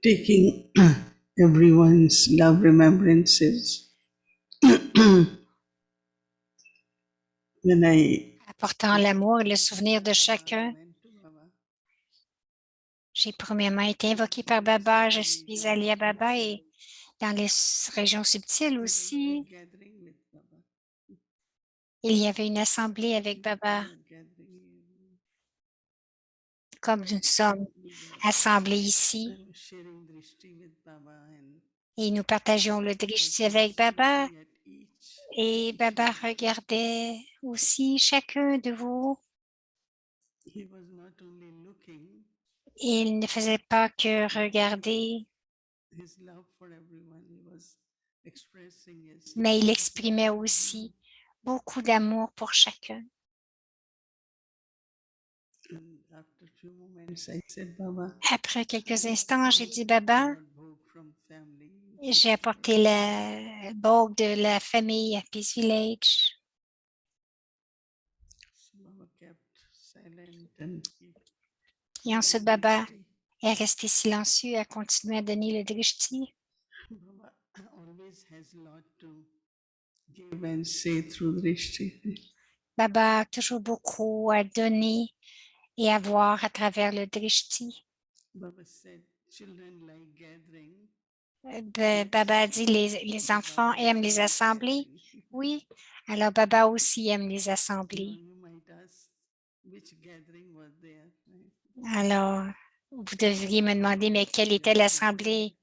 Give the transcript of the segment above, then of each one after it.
taking everyone's love remembrances. When I Apportant l'amour et le souvenir de chacun, j'ai premièrement été invoquée par Baba, je suis allée à Baba et dans les régions subtiles aussi, il y avait une assemblée avec Baba, comme nous sommes assemblés ici. Et nous partagions le drishti avec Baba et Baba regardait aussi chacun de vous. Il ne faisait pas que regarder, mais il exprimait aussi beaucoup d'amour pour chacun. Après quelques instants, j'ai dit, Baba, j'ai apporté le bhog de la famille à Peace Village. Et ensuite, Baba est resté silencieux et a continué à donner le drishti. Baba a toujours beaucoup à donner et à voir à travers le drishti. Baba a dit les enfants aiment les assemblées. Oui, alors Baba aussi aime les assemblées. Alors, vous devriez me demander, mais quelle était l'assemblée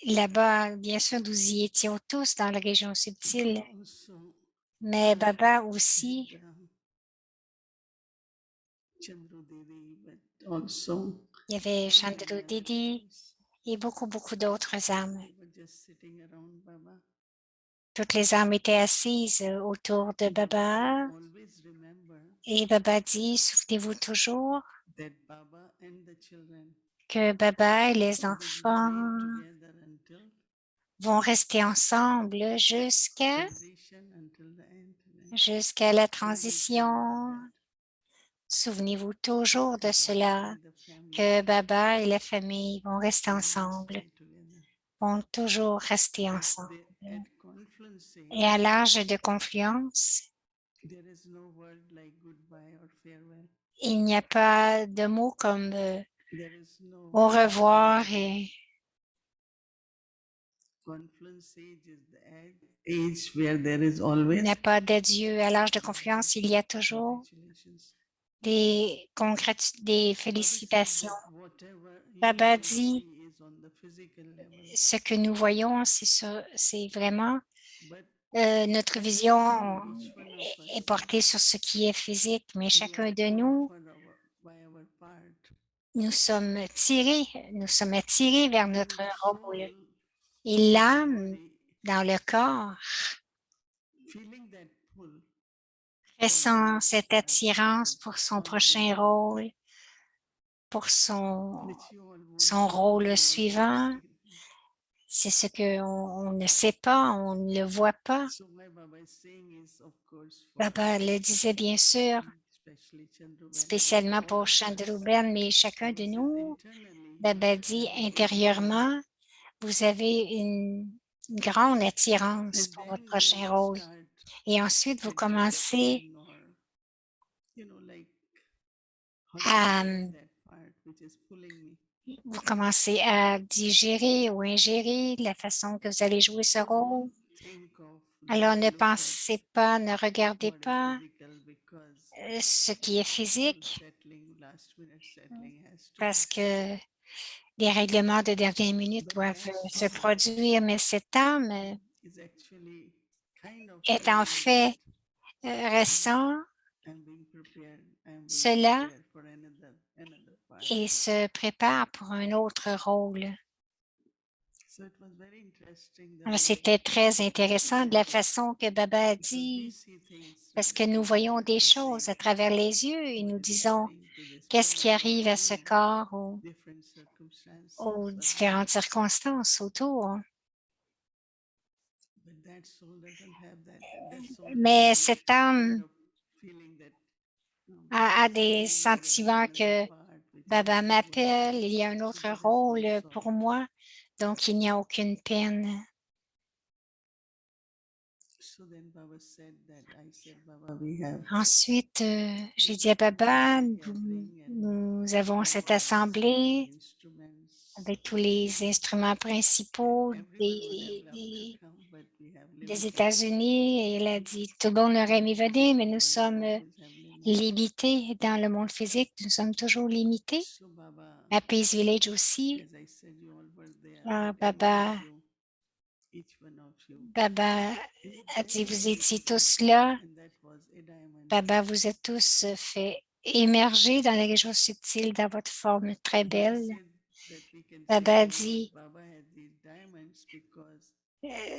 là-bas? Bien sûr, nous y étions tous dans la région subtile, mais Baba aussi, il y avait Chandru Didi et beaucoup d'autres âmes. Toutes les âmes étaient assises autour de Baba et Baba dit, souvenez-vous toujours que Baba et les enfants vont rester ensemble jusqu'à la transition. Souvenez-vous toujours de cela, que Baba et la famille vont rester ensemble, vont toujours rester ensemble. Et à l'âge de confluence, il n'y a pas de mots comme au revoir et il n'y a pas d'adieu. À l'âge de confluence, il y a toujours des félicitations. Baba dit, ce que nous voyons, c'est vraiment notre vision est portée sur ce qui est physique, mais chacun de nous, nous sommes attirés vers notre rôle. Et l'âme dans le corps ressent cette attirance pour son prochain rôle, pour son rôle suivant. C'est ce qu'on ne sait pas, on ne le voit pas. Baba le disait bien sûr, spécialement pour Chandruben, mais chacun de nous, Baba dit intérieurement, vous avez une grande attirance pour votre prochain rôle. Et ensuite, vous commencez à digérer ou ingérer la façon que vous allez jouer ce rôle. Alors, ne pensez pas, ne regardez pas ce qui est physique parce que des règlements de dernière minute doivent se produire, mais cette âme est en fait ressent cela et se prépare pour un autre rôle. C'était très intéressant de la façon que Baba a dit, parce que nous voyons des choses à travers les yeux et nous disons qu'est-ce qui arrive à ce corps aux différentes circonstances autour. Mais cette âme a des sentiments que Baba m'appelle, il y a un autre rôle pour moi, donc il n'y a aucune peine. Ensuite, j'ai dit à Baba, nous avons cette assemblée avec tous les instruments principaux des États-Unis et il a dit, tout le monde aurait aimé venir, mais nous sommes limités dans le monde physique, nous sommes toujours limités. À Peace Village aussi, alors Baba a dit, vous étiez tous là. Baba, vous êtes tous fait émerger dans les régions subtiles dans votre forme très belle. Baba a dit,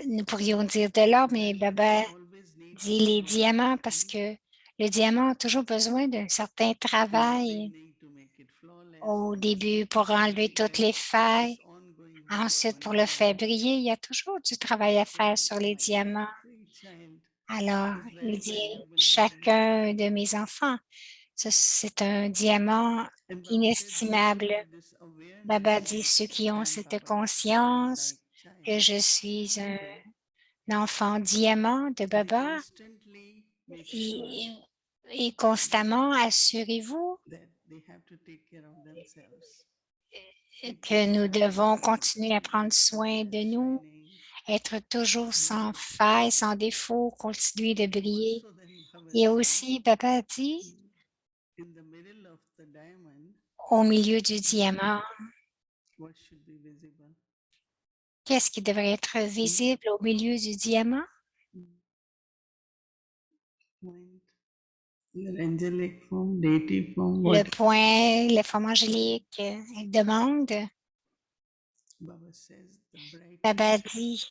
nous pourrions dire de l'or, mais Baba dit les diamants parce que le diamant a toujours besoin d'un certain travail au début pour enlever toutes les failles. Ensuite, pour le faire briller, il y a toujours du travail à faire sur les diamants. Alors, il dit, chacun de mes enfants, c'est un diamant inestimable. Baba dit, ceux qui ont cette conscience que je suis un enfant diamant de Baba, et, et constamment, assurez-vous que nous devons continuer à prendre soin de nous, être toujours sans faille, sans défaut, continuer de briller. Et aussi, Baba dit, au milieu du diamant, qu'est-ce qui devrait être visible au milieu du diamant? Le point, la forme angélique, elle demande. Baba dit,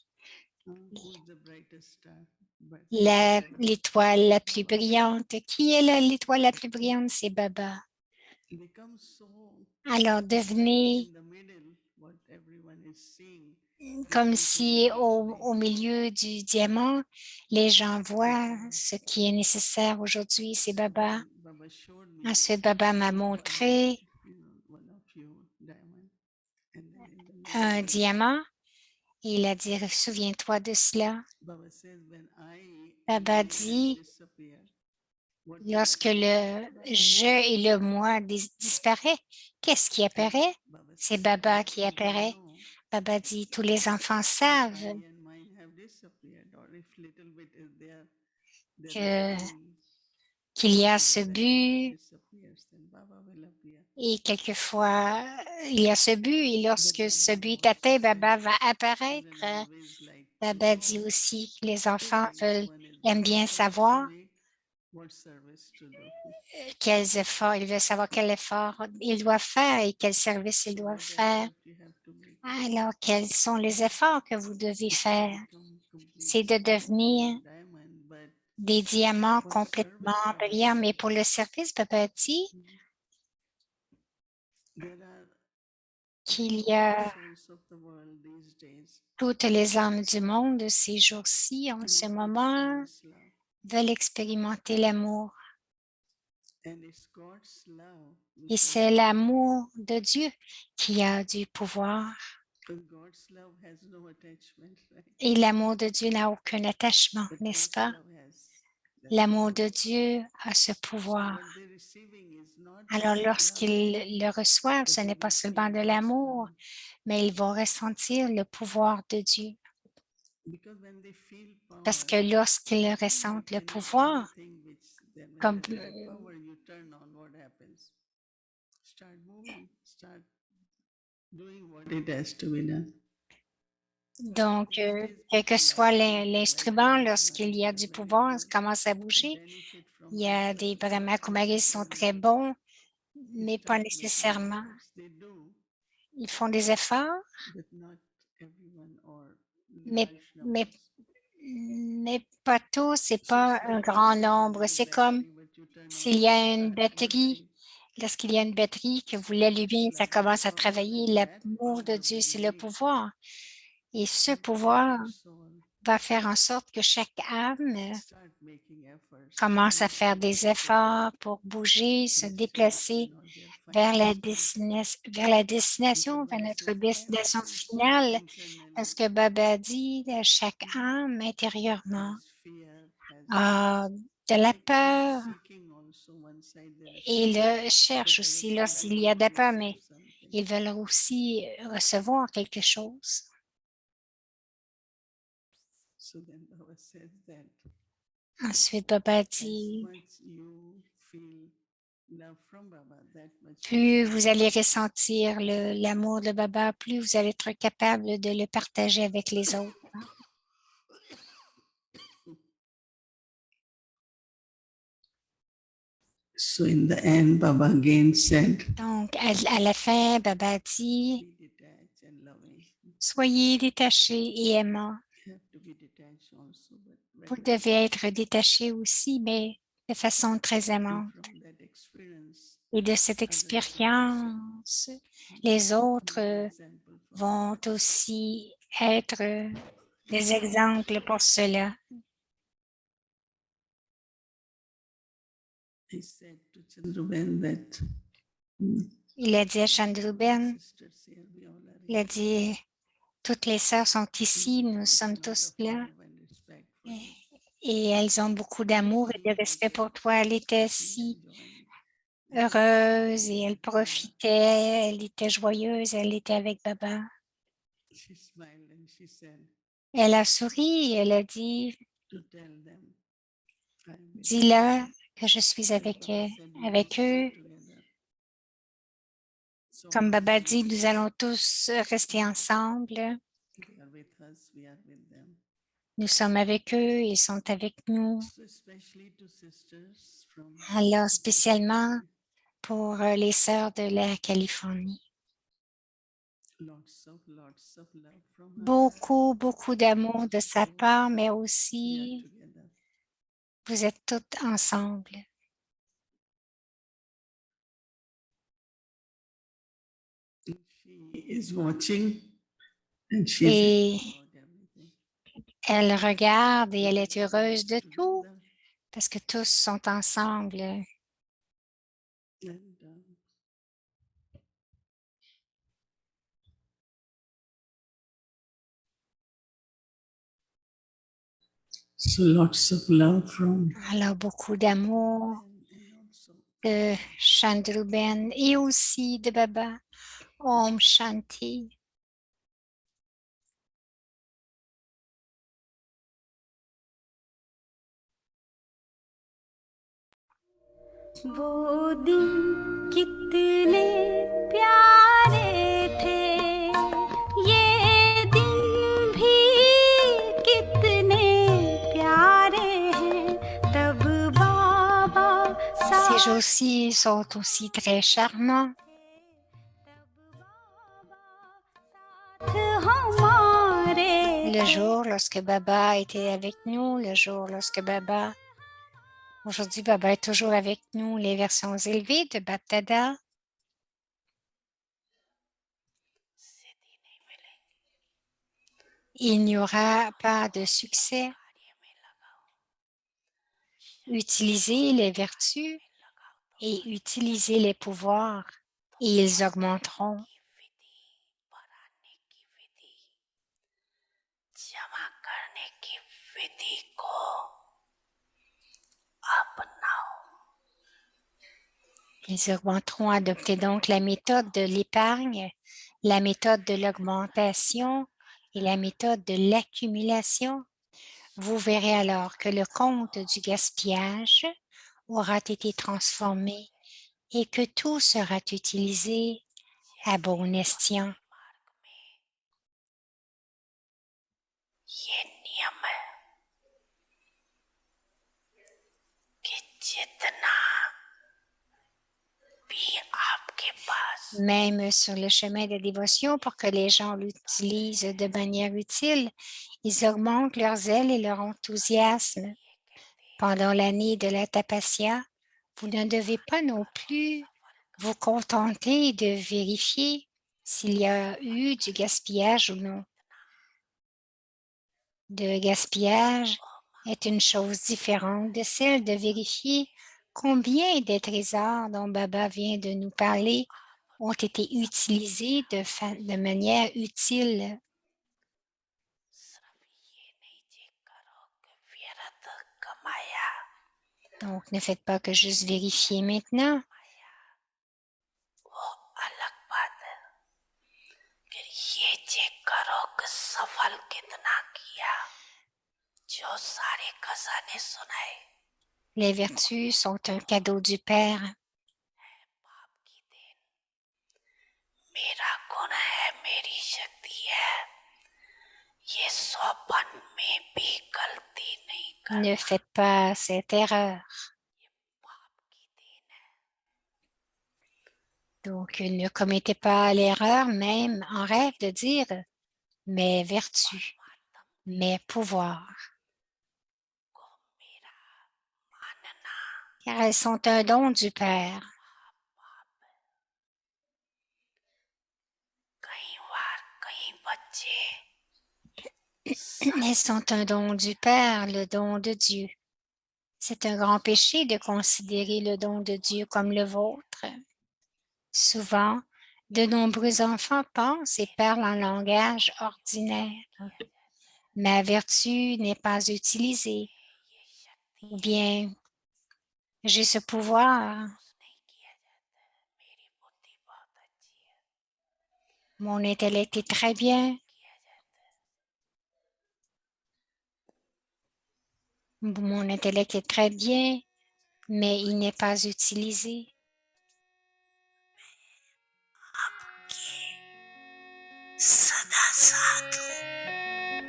l'étoile la plus brillante. Qui est l'étoile la plus brillante? C'est Baba. Alors, devenez comme si au milieu du diamant, les gens voient ce qui est nécessaire aujourd'hui, c'est Baba. Ensuite, Baba m'a montré un diamant. Il a dit, souviens-toi de cela. Baba dit, lorsque le je et le moi disparaît, qu'est-ce qui apparaît? C'est Baba qui apparaît. Baba dit, tous les enfants savent qu'il y a ce but et quelquefois, il y a ce but et lorsque ce but est atteint, Baba va apparaître. Baba dit aussi que les enfants aiment bien savoir quels efforts, ils veulent savoir quel effort ils doivent faire et quel service ils doivent faire. Alors, quels sont les efforts que vous devez faire? C'est de devenir des diamants complètement brillants, mais pour le service, Baba dit qu'il y a toutes les âmes du monde ces jours-ci, en ce moment, veulent expérimenter l'amour. Et c'est l'amour de Dieu qui a du pouvoir. Et l'amour de Dieu n'a aucun attachement, n'est-ce pas? L'amour de Dieu a ce pouvoir. Alors, lorsqu'ils le reçoivent, ce n'est pas seulement de l'amour, mais ils vont ressentir le pouvoir de Dieu. Parce que lorsqu'ils ressentent le pouvoir, comme donc, quel que soit l'instrument, lorsqu'il y a du pouvoir, ça commence à bouger. Il y a des Brahma Kumaris qui sont très bons, mais pas nécessairement. Ils font des efforts, mais, mais, mais pas tous, c'est pas un grand nombre. C'est comme s'il y a une batterie, lorsqu'il y a une batterie que vous l'allumez, ça commence à travailler. L'amour de Dieu, c'est le pouvoir. Et ce pouvoir va faire en sorte que chaque âme commence à faire des efforts pour bouger, se déplacer vers la destination, vers notre destination finale, parce que Baba dit que chaque âme intérieurement a de la peur et il cherche aussi lorsqu'il y a de la peur, mais ils veulent aussi recevoir quelque chose. Ensuite, Baba dit, plus vous allez ressentir l'amour de Baba, plus vous allez être capable de le partager avec les autres. So in the end, Baba again said, donc, à la fin, Baba dit, soyez détachés et aimants. Vous devez être détachés aussi, mais de façon très aimante. Et de cette expérience, les autres vont aussi être des exemples pour cela. Il a dit à Chandruben, il a dit, toutes les sœurs sont ici, nous sommes tous là. Et elles ont beaucoup d'amour et de respect pour toi. Elle était si heureuse et elle profitait, elle était joyeuse, elle était avec Baba. Elle a souri et elle a dit, dis-leur que je suis avec eux. Comme Baba dit, nous allons tous rester ensemble. Nous sommes avec eux, ils sont avec nous. Alors, spécialement pour les sœurs de la Californie. Beaucoup, beaucoup d'amour de sa part, mais aussi vous êtes toutes ensemble. Et elle regarde et elle est heureuse de tout parce que tous sont ensemble. Alors, beaucoup d'amour de Chandruben et aussi de Baba. Om Shanti. वो दिन कितने प्यारे थे ये दिन भी कितने प्यारे हैं तब बाबा Ces jours-ci sont aussi très charmants. Le jour lorsque Baba était avec nous, le jour lorsque Baba... Aujourd'hui, Baba est toujours avec nous, les versions élevées de Bapdada. Il n'y aura pas de succès. Utilisez les vertus et utilisez les pouvoirs et ils augmenteront. Ils augmenteront. Adoptez donc la méthode de l'épargne, la méthode de l'augmentation et la méthode de l'accumulation. Vous verrez alors que le compte du gaspillage aura été transformé et que tout sera utilisé à bon escient. Même sur le chemin de dévotion, pour que les gens l'utilisent de manière utile, ils augmentent leurs ailes et leur enthousiasme. Pendant l'année de la tapasya, vous ne devez pas non plus vous contenter de vérifier s'il y a eu du gaspillage ou non. de gaspillage est une chose différente de celle de vérifier combien des trésors dont Baba vient de nous parler ont été utilisés de manière utile. Donc, ne faites pas que juste vérifier maintenant. Les vertus sont un cadeau du Père. Ne faites pas cette erreur. Donc, ne commettez pas l'erreur même en rêve de dire mes vertus, mes pouvoirs. Car elles sont un don du Père. Elles sont un don du Père, le don de Dieu. C'est un grand péché de considérer le don de Dieu comme le vôtre. Souvent, de nombreux enfants pensent et parlent en langage ordinaire. Ma vertu n'est pas utilisée. Ou bien, j'ai ce pouvoir. Mon intellect est très bien. Mon intellect est très bien, mais il n'est pas utilisé.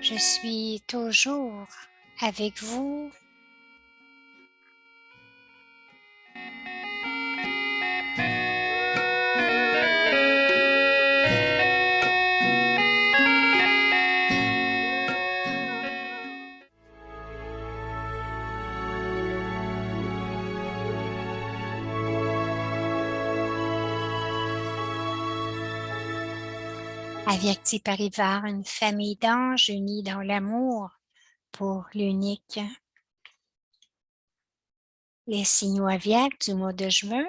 Je suis toujours avec vous. Avyakti Parivar, une famille d'anges unis dans l'amour pour l'unique. Les signaux aviaques du mois de juin.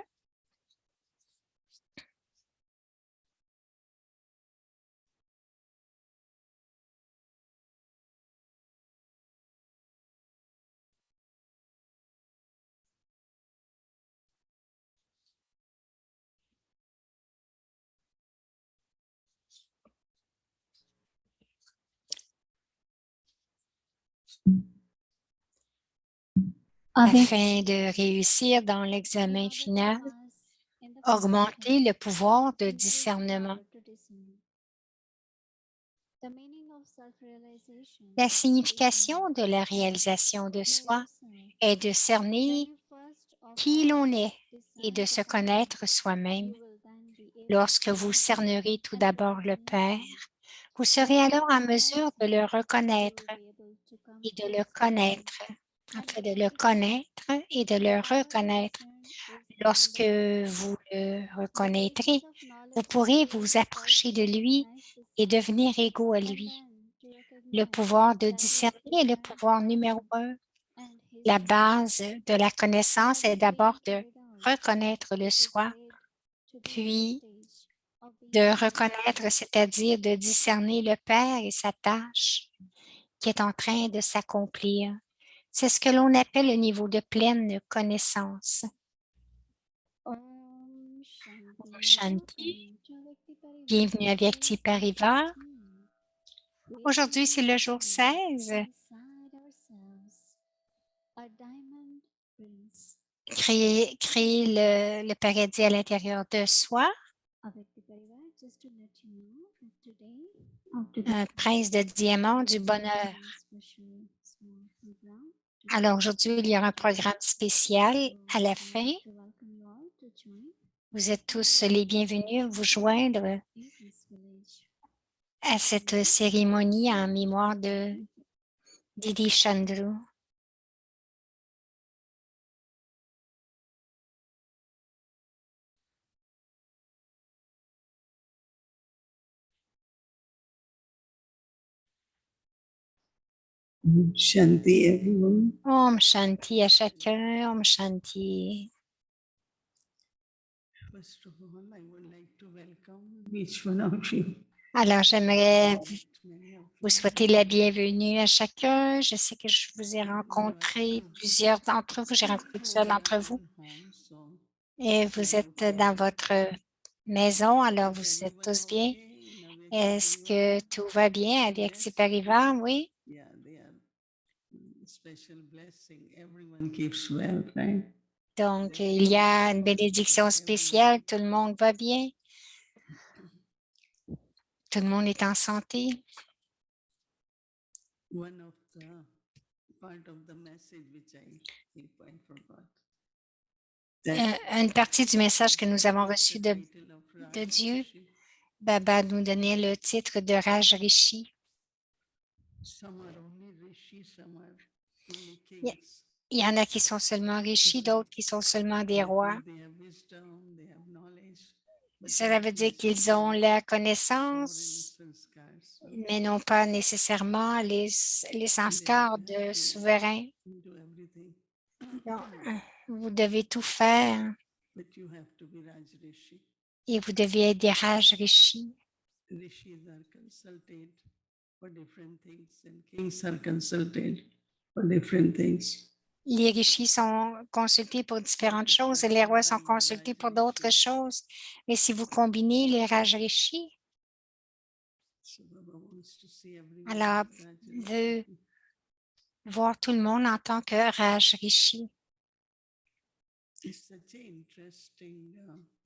Afin de réussir dans l'examen final, augmenter le pouvoir de discernement. La signification de la réalisation de soi est de cerner qui l'on est et de se connaître soi-même. Lorsque vous cernerez tout d'abord le Père, vous serez alors en mesure de le reconnaître et de le connaître, enfin de le connaître et de le reconnaître. Lorsque vous le reconnaîtrez, vous pourrez vous approcher de lui et devenir égaux à lui. Le pouvoir de discerner est le pouvoir numéro 1. La base de la connaissance est d'abord de reconnaître le soi, puis de reconnaître, c'est-à-dire de discerner le Père et sa tâche qui est en train de s'accomplir. C'est ce que l'on appelle le niveau de pleine connaissance. Om Shanti. Bienvenue à Vyakti Parivar. Aujourd'hui, c'est le jour 16. Créer le paradis à l'intérieur de soi. Un prince de diamant du bonheur. Alors aujourd'hui, il y aura un programme spécial à la fin. Vous êtes tous les bienvenus à vous joindre à cette cérémonie en mémoire de Didi Chandru. Shanti, everyone. Om Shanti à chacun. Om Shanti. First of all, I would like to welcome each one of you. Alors, j'aimerais vous souhaiter la bienvenue à chacun. Je sais que je vous ai rencontré, plusieurs d'entre vous, j'ai rencontré plusieurs d'entre vous, et vous êtes dans votre maison, alors vous êtes tous bien. Est-ce que tout va bien avec ces Parivans? Oui? Yeah, they are special blessing. Everyone keeps well, right? Donc, il y a une bénédiction spéciale. Tout le monde va bien. Tout le monde est en santé. One of the part of the message which I forgot. Une partie du message que nous avons reçu de Dieu, Baba nous donnait le titre de Raj Rishi. Il y en a qui sont seulement riches, d'autres qui sont seulement des rois. Cela veut dire qu'ils ont la connaissance, mais non pas nécessairement les sanskars de souverain. Donc, vous devez tout faire et vous devez être des Raj Rishi. Les rishis sont consultés pour différentes choses et les rois sont consultés pour d'autres choses. Mais si vous combinez les Raj Rishis, alors veut voir tout le monde en tant que Raj Rishi.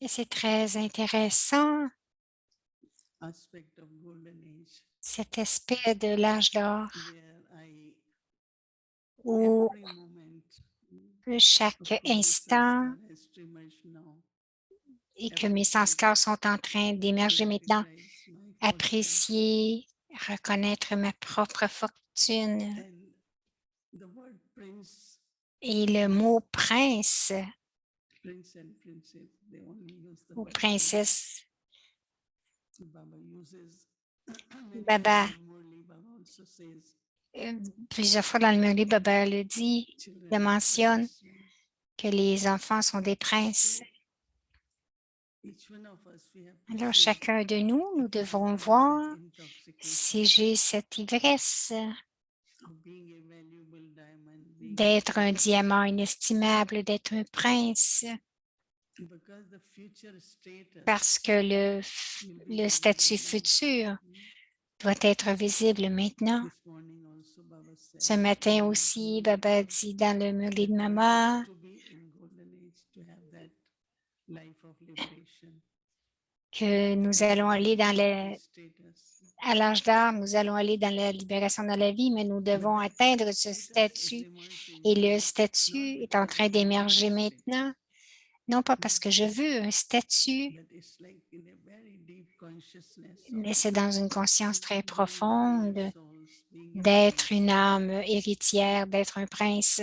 Et c'est très intéressant, cet aspect de l'âge d'or où chaque instant et que mes sanskars sont en train d'émerger maintenant, apprécier, reconnaître ma propre fortune. Et le mot prince ou princesse, Baba, plusieurs fois dans le Murli, Baba le dit, le mentionne, que les enfants sont des princes. Alors, chacun de nous, nous devons voir si j'ai cette ivresse d'être un diamant inestimable, d'être un prince, parce que le statut futur doit être visible maintenant. Ce matin aussi, Baba dit dans le Murli de Mama que nous allons aller à l'âge d'or, nous allons aller dans la libération de la vie, mais nous devons atteindre ce statut. Et le statut est en train d'émerger maintenant, non pas parce que je veux un statut, mais c'est dans une conscience très profonde d'être une âme héritière, d'être un prince.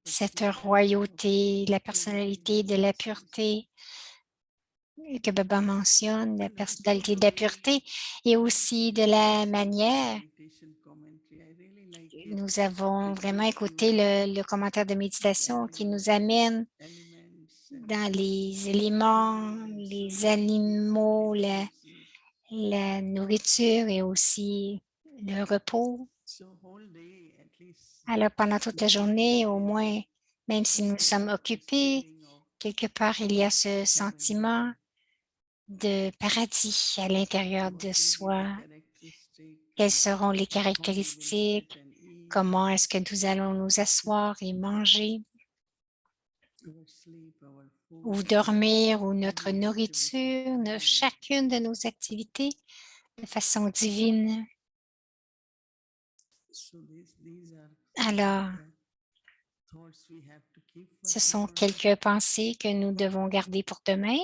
Cette royauté, la personnalité de la pureté que Baba mentionne, la personnalité de la pureté et aussi de la manière. Nous avons vraiment écouté le commentaire de méditation qui nous amène dans les éléments, les animaux, la nourriture et aussi le repos. Alors, pendant toute la journée, au moins, même si nous sommes occupés, quelque part, il y a ce sentiment de paradis à l'intérieur de soi. Quelles seront les caractéristiques? Comment est-ce que nous allons nous asseoir et manger? Ou dormir, ou notre nourriture, chacune de nos activités de façon divine. Alors, ce sont quelques pensées que nous devons garder pour demain.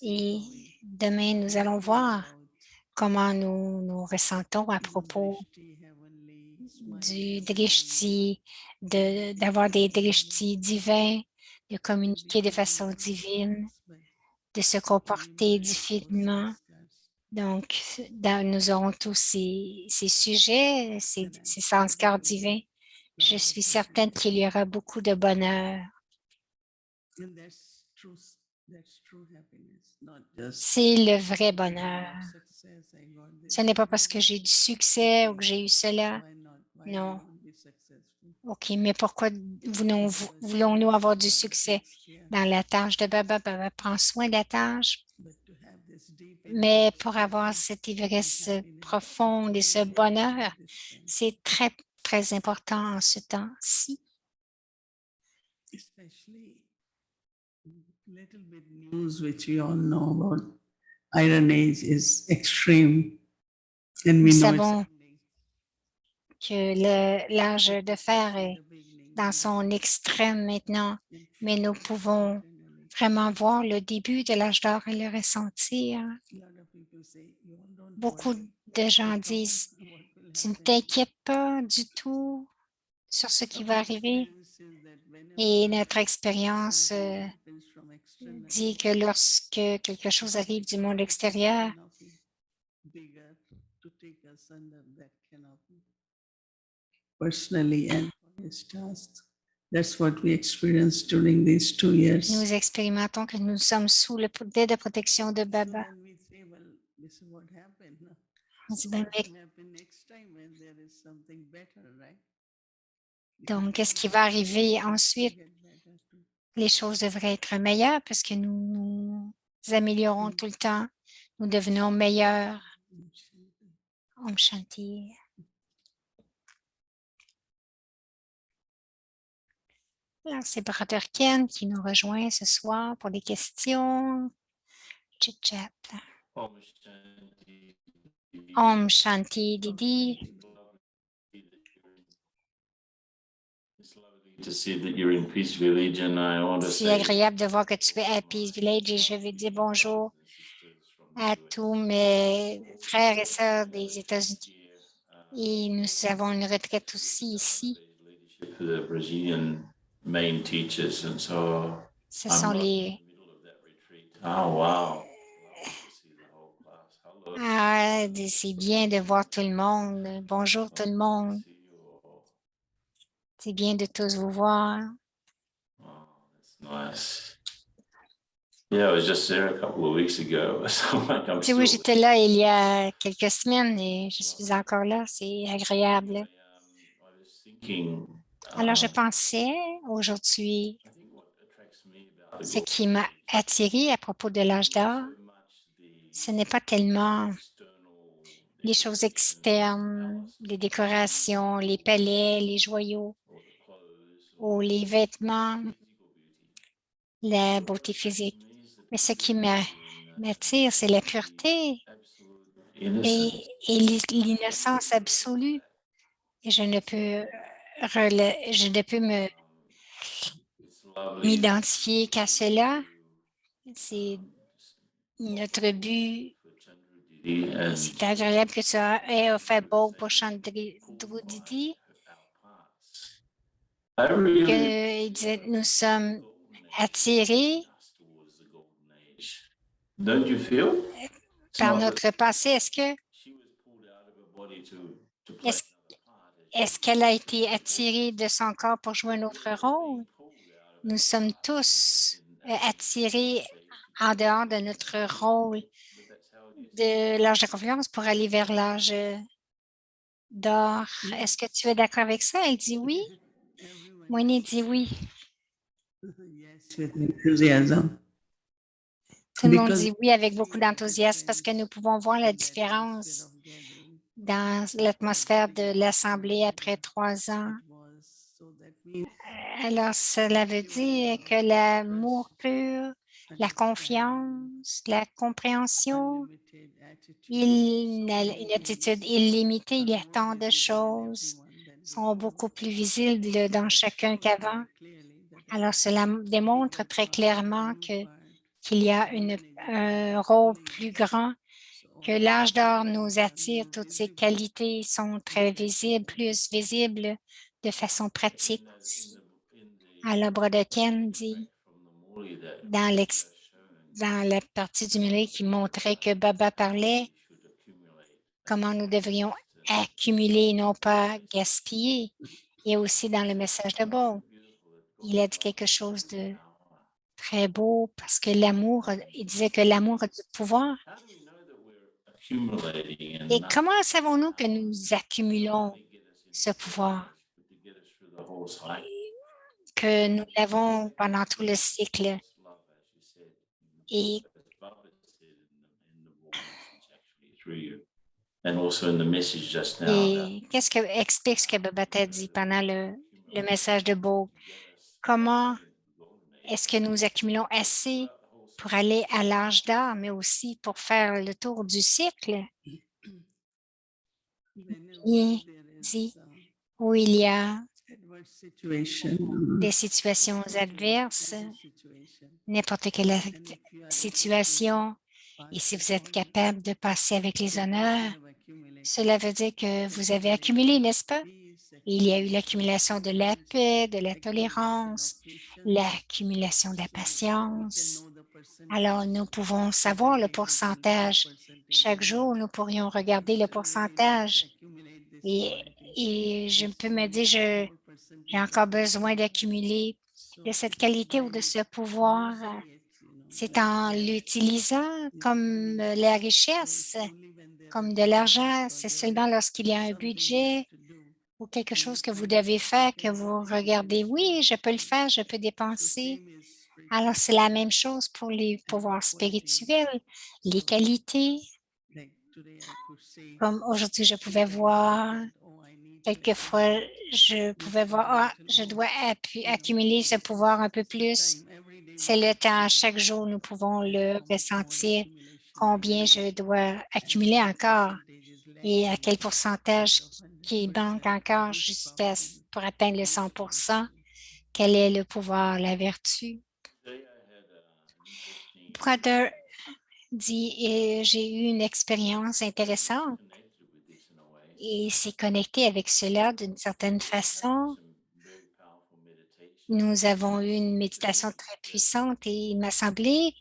Et demain, nous allons voir comment nous ressentons à propos du drishti, d'avoir des drishtis divins, de communiquer de façon divine, de se comporter divinement, Donc, nous aurons tous ces sujets, ces sens corps divins. Je suis certaine qu'il y aura beaucoup de bonheur. C'est le vrai bonheur. Ce n'est pas parce que j'ai du succès ou que j'ai eu cela. Non. OK, mais pourquoi voulons-nous avoir du succès dans la tâche de Baba? Baba prend soin de la tâche. Mais pour avoir cette ivresse profonde et ce bonheur, c'est très, très important en ce temps-ci. Nous savons que l'âge de fer est dans son extrême maintenant, mais nous pouvons vraiment voir le début de l'âge d'or et le ressentir. Beaucoup de gens disent, tu ne t'inquiètes pas du tout sur ce qui va arriver. Et notre expérience dit que lorsque quelque chose arrive du monde extérieur, nous expérimentons que nous sommes sous le dé de protection de Baba. On dit, donc, qu'est-ce qui va arriver ensuite? Les choses devraient être meilleures parce que nous améliorons tout le temps. Nous devenons meilleurs. Om Shanti. Alors, c'est Brother Ken qui nous rejoint ce soir pour des questions. Chit-chat. Om Shanti, Didi. C'est agréable de voir que tu es à Peace Village et je veux dire bonjour à tous mes frères et sœurs des États-Unis. Et nous avons une retraite aussi ici. Ce sont les... Ah, c'est bien de voir tout le monde. Bonjour tout le monde. C'est bien de tous vous voir. Oui, j'étais là il y a quelques semaines et je suis encore là. C'est agréable. Alors, je pensais aujourd'hui, ce qui m'a attiré à propos de l'âge d'or, ce n'est pas tellement les choses externes, les décorations, les palais, les joyaux ou les vêtements, la beauté physique. Mais ce qui m'attire, c'est la pureté et l'innocence absolue. Et je ne peux m'identifier qu'à cela. C'est notre but. C'est agréable que tu aies fait beau pour Chandrudidi. Il disait, nous sommes attirés par notre passé. Est-ce qu'elle a été attirée de son corps pour jouer un autre rôle? Nous sommes tous attirés en dehors de notre rôle de l'âge de confiance pour aller vers l'âge d'or. Est-ce que tu es d'accord avec ça? Elle dit oui. Moïnie dit oui. Tout le monde dit oui avec beaucoup d'enthousiasme parce que nous pouvons voir la différence dans l'atmosphère de l'Assemblée après 3 ans. Alors, cela veut dire que l'amour pur, la confiance, la compréhension, une attitude illimitée, il y a tant de choses sont beaucoup plus visibles dans chacun qu'avant. Alors, cela démontre très clairement qu'il y a un rôle plus grand, que l'âge d'or nous attire. Toutes ces qualités sont très visibles, plus visibles de façon pratique aussi. Alors, Brother Ken dit, dans la partie du milieu qui montrait que Baba parlait, comment nous devrions accumuler, non pas gaspiller. Et aussi dans le message de Bob, il a dit quelque chose de très beau parce que l'amour, il disait que l'amour a du pouvoir. Et comment savons-nous que nous accumulons ce pouvoir, que nous l'avons pendant tout le cycle? Et qu'est-ce que explique ce que Baba t'a dit pendant le message de Bob? Comment est-ce que nous accumulons assez pour aller à l'âge d'or, mais aussi pour faire le tour du cycle? Il dit où il y a des situations adverses, n'importe quelle situation, et si vous êtes capable de passer avec les honneurs, cela veut dire que vous avez accumulé, n'est-ce pas? Il y a eu l'accumulation de la paix, de la tolérance, l'accumulation de la patience. Alors, nous pouvons savoir le pourcentage. Chaque jour, nous pourrions regarder le pourcentage. Et je peux me dire, j'ai encore besoin d'accumuler de cette qualité ou de ce pouvoir. C'est en l'utilisant comme la richesse, comme de l'argent. C'est seulement lorsqu'il y a un budget ou quelque chose que vous devez faire que vous regardez, oui, je peux le faire, je peux dépenser. Alors, c'est la même chose pour les pouvoirs spirituels, les qualités. Comme aujourd'hui, je pouvais voir, quelquefois, je pouvais voir, ah, je dois accumuler ce pouvoir un peu plus. C'est le temps. Chaque jour, nous pouvons le ressentir, combien je dois accumuler encore et à quel pourcentage qui manque encore pour atteindre le 100 Quel est le pouvoir, la vertu? Brother dit, j'ai eu une expérience intéressante et c'est connecté avec cela d'une certaine façon. Nous avons eu une méditation très puissante et il m'a semblé,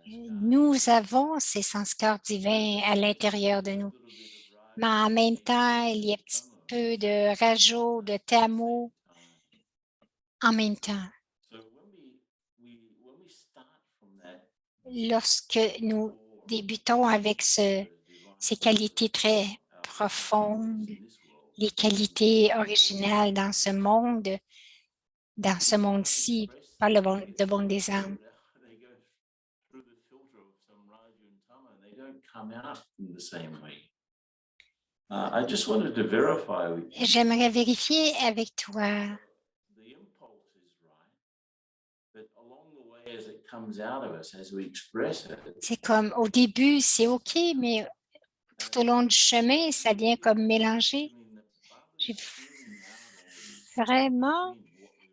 nous avons ces sanskars divins à l'intérieur de nous. Mais en même temps, il y a un petit peu de rajo, de tamo en même temps. Lorsque nous débutons avec ces qualités très profondes, les qualités originales dans ce monde-ci, par le monde des âmes. J'aimerais vérifier avec toi. C'est comme au début, c'est OK, mais tout au long du chemin, ça vient comme mélanger. J'ai vraiment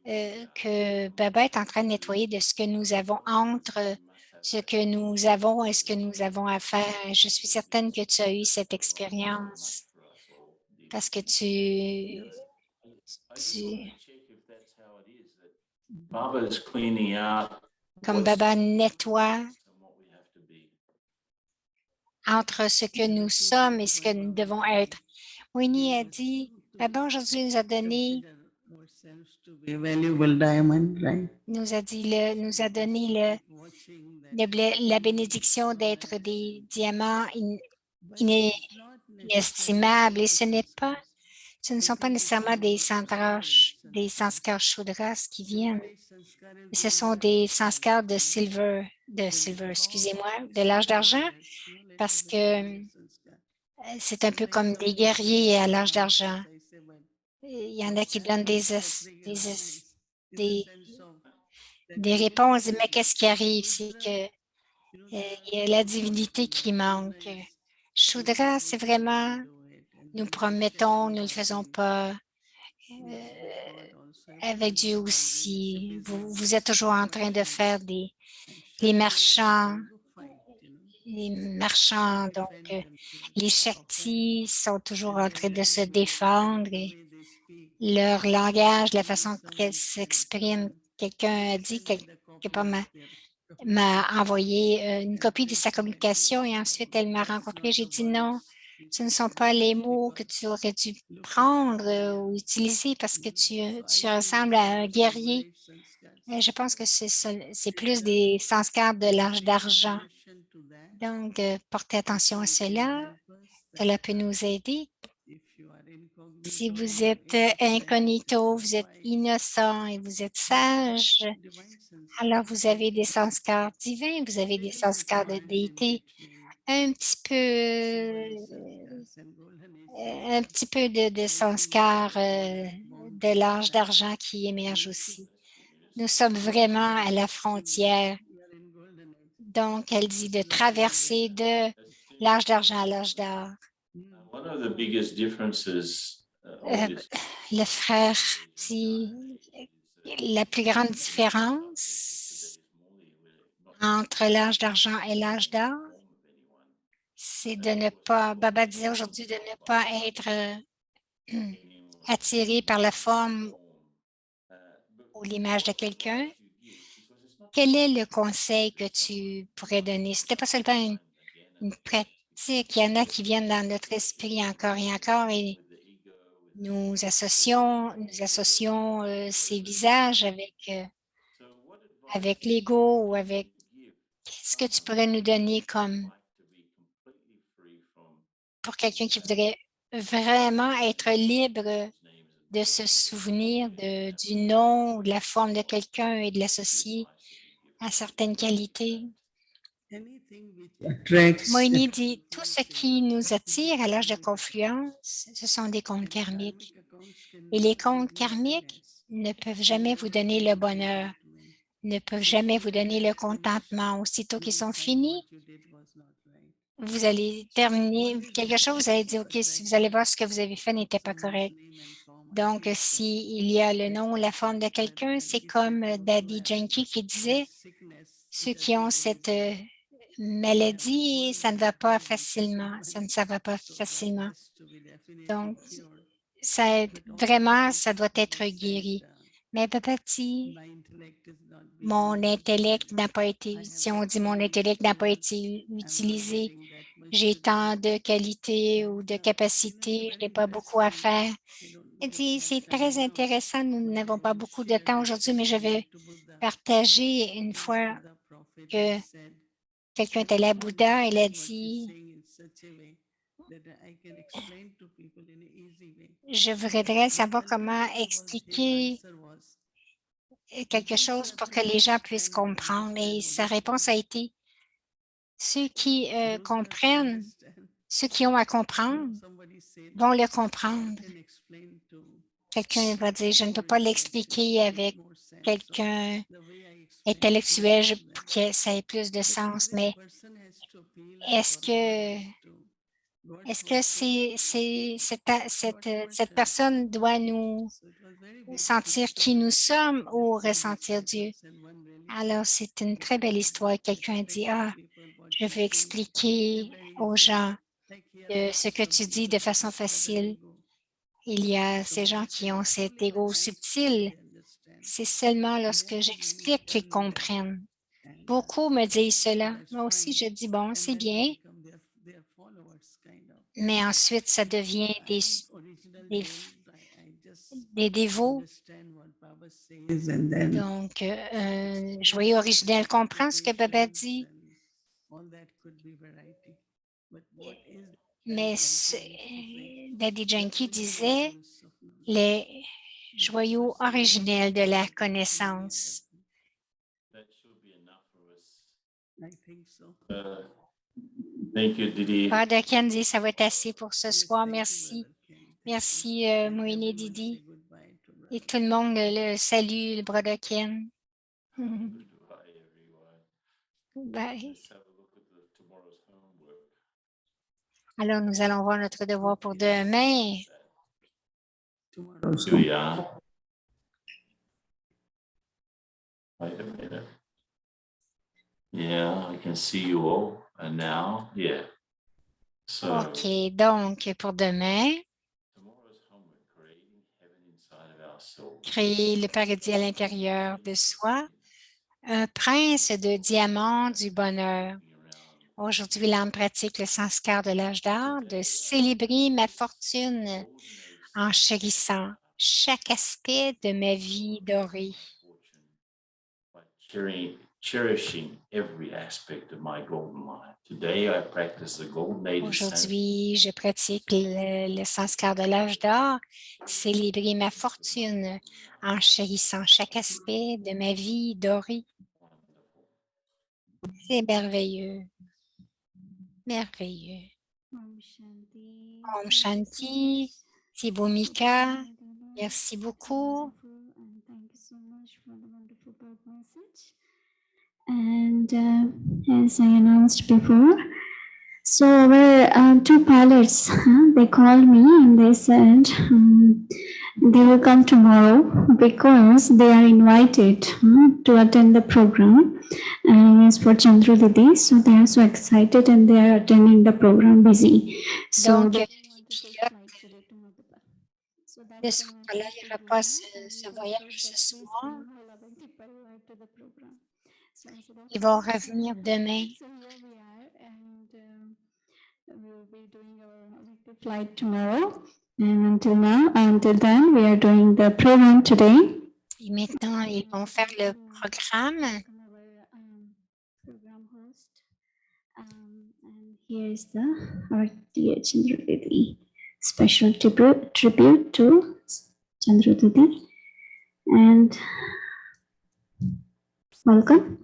que Baba est en train de nettoyer de ce que nous avons entre ce que nous avons et ce que nous avons à faire. Je suis certaine que tu as eu cette expérience parce que comme Baba nettoie entre ce que nous sommes et ce que nous devons être. Winnie a dit, Baba aujourd'hui nous a donné la bénédiction d'être des diamants inestimables et ce ne sont pas nécessairement des sanskars shudras qui viennent. Ce sont des sanskars de excusez-moi, de l'âge d'argent parce que c'est un peu comme des guerriers à l'âge d'argent. Il y en a qui donnent des réponses, mais qu'est-ce qui arrive? C'est que il y a la divinité qui manque. Shudra, c'est vraiment, nous promettons, nous ne le faisons pas. Avec Dieu aussi, vous êtes toujours en train de faire les marchands, donc les Shaktis sont toujours en train de se défendre et leur langage, la façon qu'elles s'expriment. Quelqu'un a dit quelque part, m'a envoyé une copie de sa communication et ensuite elle m'a rencontré. J'ai dit non, ce ne sont pas les mots que tu aurais dû prendre ou utiliser parce que tu ressembles à un guerrier. Je pense que c'est plus des sanskars de l'âge d'argent. Donc, portez attention à cela. Cela peut nous aider. Si vous êtes incognito, vous êtes innocent et vous êtes sage, alors vous avez des sanskars divins, vous avez des sanskars de déité. Un petit peu de sanskars de l'âge d'argent qui émerge aussi. Nous sommes vraiment à la frontière. Donc, elle dit de traverser de l'âge d'argent à l'âge d'or. Le frère dit la plus grande différence entre l'âge d'argent et l'âge d'or, c'est de ne pas, Baba disait aujourd'hui, de ne pas être attiré par la forme ou l'image de quelqu'un. Quel est le conseil que tu pourrais donner? Ce n'est pas seulement une pratique. Il y en a qui viennent dans notre esprit encore et encore et nous associons ces visages avec l'ego ou avec ce que tu pourrais nous donner comme pour quelqu'un qui voudrait vraiment être libre de se souvenir du nom ou de la forme de quelqu'un et de l'associer à certaines qualités. Moïni dit, tout ce qui nous attire à l'âge de confluence, ce sont des comptes karmiques. Et les comptes karmiques ne peuvent jamais vous donner le bonheur, ne peuvent jamais vous donner le contentement. Aussitôt qu'ils sont finis, vous allez terminer quelque chose, vous allez dire, OK, si vous allez voir ce que vous avez fait n'était pas correct. Donc, s'il y a le nom ou la forme de quelqu'un, c'est comme Daddy Yankee qui disait, ceux qui ont cette maladie, ça ne va pas facilement, ça ne va pas facilement. Donc, vraiment, ça doit être guéri. Mais Babati, mon intellect n'a pas été, si on dit mon intellect n'a pas été utilisé, j'ai tant de qualités ou de capacités, je n'ai pas beaucoup à faire. Elle dit, c'est très intéressant, nous n'avons pas beaucoup de temps aujourd'hui, mais je vais partager une fois que quelqu'un est allé à Bouddha, elle a dit, je voudrais savoir comment expliquer quelque chose pour que les gens puissent comprendre. Et sa réponse a été, ceux qui comprennent, ceux qui ont à comprendre vont le comprendre. Quelqu'un va dire, je ne peux pas l'expliquer avec quelqu'un intellectuel pour que ça ait plus de sens, mais est-ce que cette personne doit nous sentir qui nous sommes ou ressentir Dieu? Alors, c'est une très belle histoire. Quelqu'un dit, je veux expliquer aux gens ce que tu dis de façon facile. Il y a ces gens qui ont cet ego subtil. C'est seulement lorsque j'explique qu'ils comprennent. Beaucoup me disent cela. Moi aussi, je dis, bon, c'est bien. Mais ensuite, ça devient des dévots. Donc, joyeux originel comprend ce que Baba dit. Mais Daddy Yankee disait les joyaux originels de la connaissance. Father Ken dit, ça va être assez pour ce soir. Merci. Merci, Moïne Didi. Et tout le monde le salue, le Brother Ken. Bye. Alors, nous allons voir notre devoir pour demain. Here we are. Wait a minute. Yeah, I can see you all. And now, yeah. So, OK, donc, pour demain, créer le paradis à l'intérieur de soi. un prince de diamants du bonheur. Aujourd'hui, l'âme pratique le sanskar de l'âge d'or, de célébrer ma fortune en chérissant chaque aspect de ma vie dorée. Cherishing every aspect of my golden life. Today, I practice the golden age. Aujourd'hui, je pratique le sanskar de l'âge d'or, célébrer ma fortune en chérissant chaque aspect de ma vie dorée. C'est merveilleux. Merveilleux. Om Shanti, Tibomika, merci beaucoup. And as I announced before, so our two pilots, they called me and they said they will come tomorrow because they are invited to attend the program. And it's for Chandru Didi, so they are so excited and they are attending the program busy. So Donc, de ce côté-là, il n'y aura pas ce voyage ce soir. Ils vont revenir demain. Flight tomorrow, and until then, we are doing the program today. Et maintenant, ils vont faire le programme. And here is our dear Chandru Didi. Special tribute to Chandru Didi. And welcome.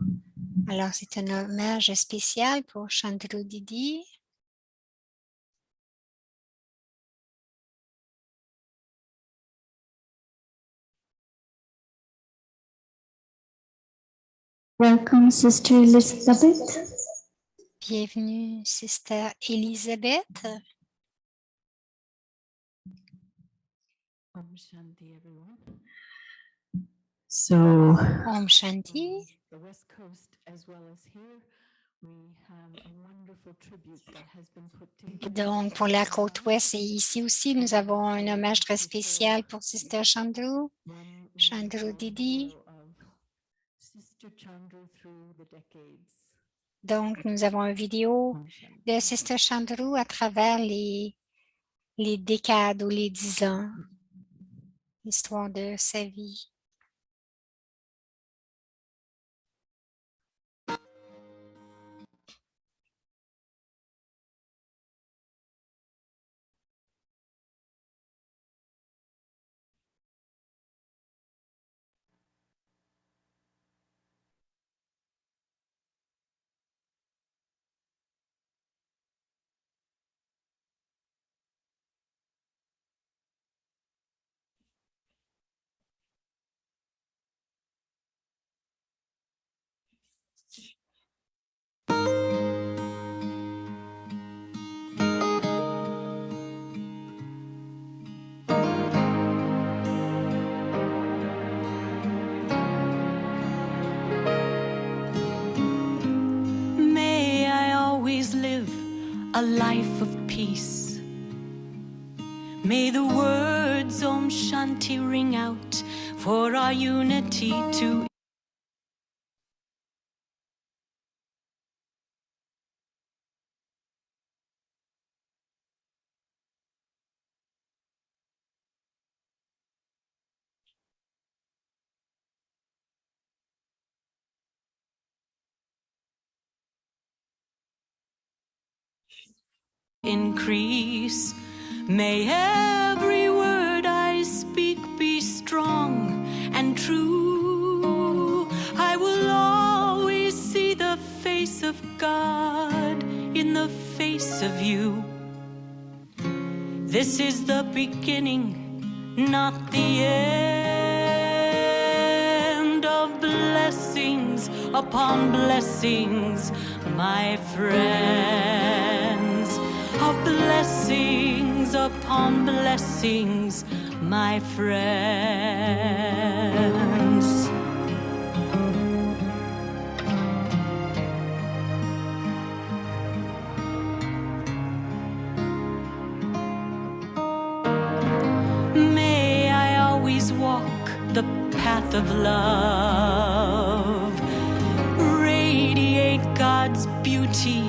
Alors, c'est un hommage spécial pour Chandru Didi. Welcome, Sister Elizabeth. Bienvenue, Sister Elizabeth. Om Shanti, everyone. So, Om Shanti. The West Coast, as well as here, we have a wonderful tribute that has been put together. Donc, pour la côte ouest et ici aussi, nous avons un hommage très spécial pour Sister Chandru, Chandru Didi. Donc, nous avons une vidéo de Sister Chandru à travers les décades ou les 10 ans, l'histoire de sa vie. A life of peace. May the words Om Shanti ring out for our unity to increase. May every word I speak be strong and true. I will always see the face of God in the face of you. This is the beginning, not the end of blessings upon blessings, my friends. Of blessings upon blessings, my friends. May I always walk the path of love. beauty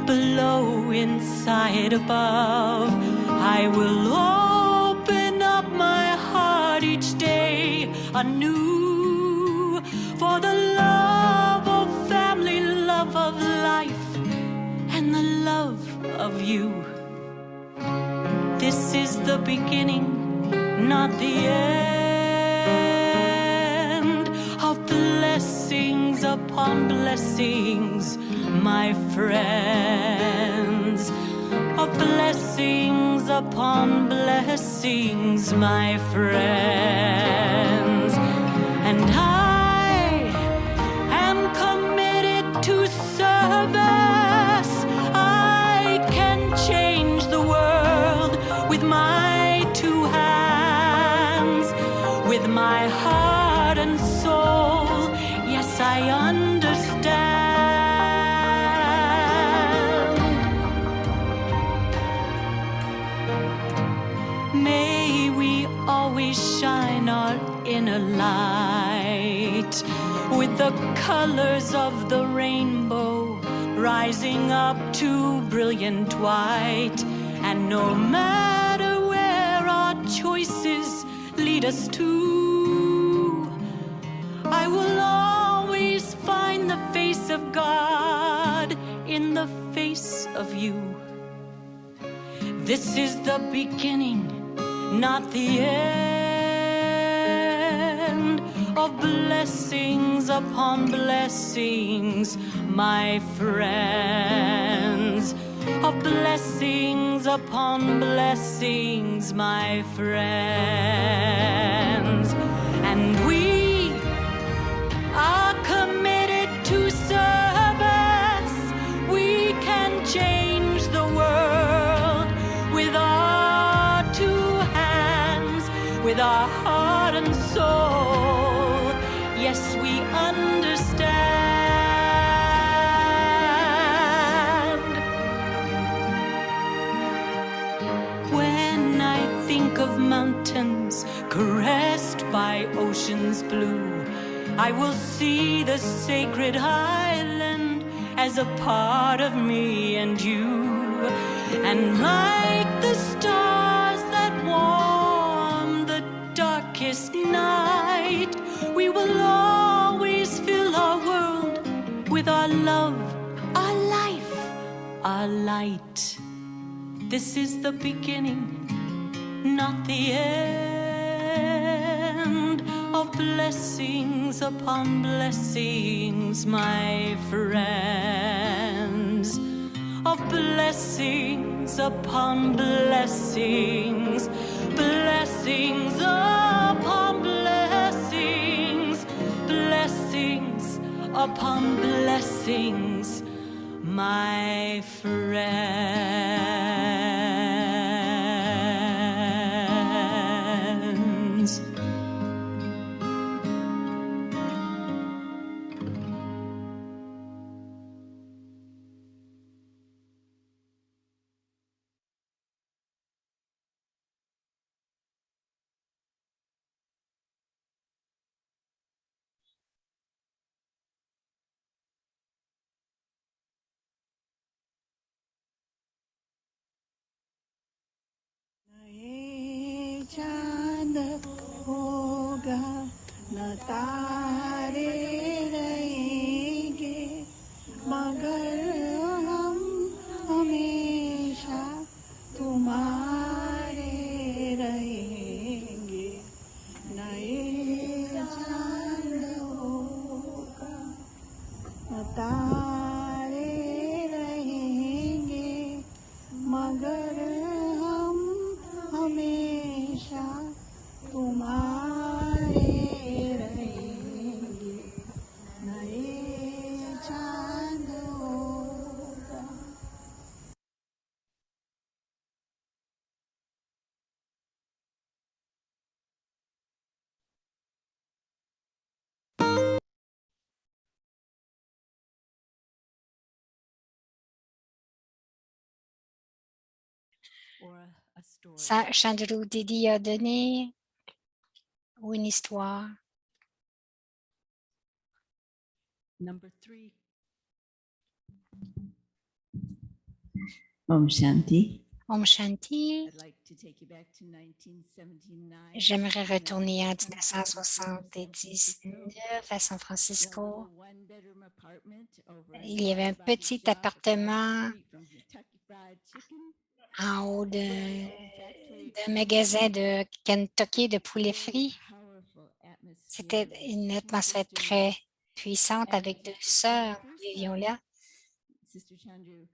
below, inside, above. I will open up my heart each day anew for the love of family, love of life, and the love of you. This is the beginning, not the end, of blessings upon blessings, my friends, of blessings upon blessings, my friends. And I am committed to service. I can change the world with my two hands, with my heart and soul. Yes, I understand. May we always shine our inner light with the colors of the rainbow rising up to brilliant white. And no matter where our choices lead us to, I will always find the face of God in the face of you. This is the beginning, not the end, of blessings upon blessings, my friends, of blessings upon blessings, my friends. And we are committed to service. We can change the world with our two hands, with our heart and soul. Yes, we understand. When I think of mountains caressed by oceans blue, I will see the sacred island as a part of me and you. And like the stars that warm the darkest night, we will always fill our world with our love, our life, our light. This is the beginning, not the end, of blessings upon blessings, my friends, of blessings upon blessings, blessings upon blessings, blessings upon blessings, my friends. ये चांद होगा न तारे रहेंगे, मगर हम हमेशा तुम्हारे रहेंगे। न ये चांद होगा न तारे रहेंगे, मगर हमेशा तुम्हारे रहेंगे। नए चांद होगा। Chandru Didi a donné, ou une histoire. Number 3. Om Shanti. Om Shanti. I'd like to take you back to 1979. J'aimerais when I retourner en was 1979 à San a Francisco. little one-bedroom apartment over in Il y avait un Bobby Bobby's petit shop across the appartement street from Kentucky Fried Chicken. en haut Very old factory d'un magasin de Kentucky de poulet very frit. powerful atmosphere C'était with une two atmosphère sisters. très puissante avec And deux my sœurs. Nous first vivions son, là. Sister Chandru,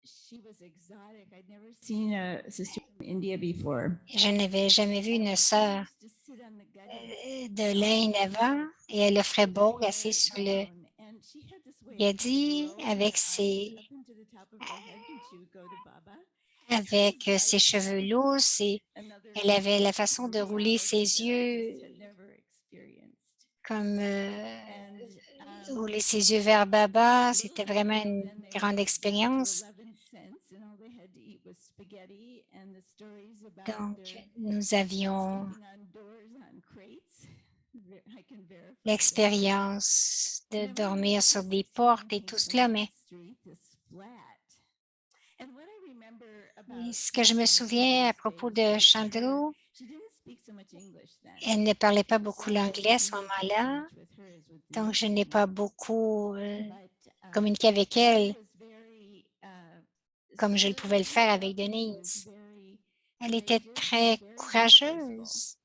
she was exotic. I'd never seen a sister from India before. Je n'avais jamais vu une sœur She used to sit on the guddy de l'Inde avant et elle offrait beau assise sur le down, and she had this way of gadi rolling avec her eyes up into the top of her head when she would go to Baba. avec ses cheveux lousses et Another elle avait la façon de rouler reality ses that I yeux just had never experienced. comme And rouler ses yeux vers Baba. little C'était did I vraiment know une then they grande were down to expérience. 11 cents, and all they had to eat was spaghetti, and the stories about Donc, their nous avions sleeping on doors on crates. I can verify that. l'expérience de dormir sur des portes et tout cela, mais ce que je me souviens à propos de Chandru, elle ne parlait pas beaucoup l'anglais à ce moment-là, donc je n'ai pas beaucoup communiqué avec elle comme je le pouvais le faire avec Denise. Elle était très courageuse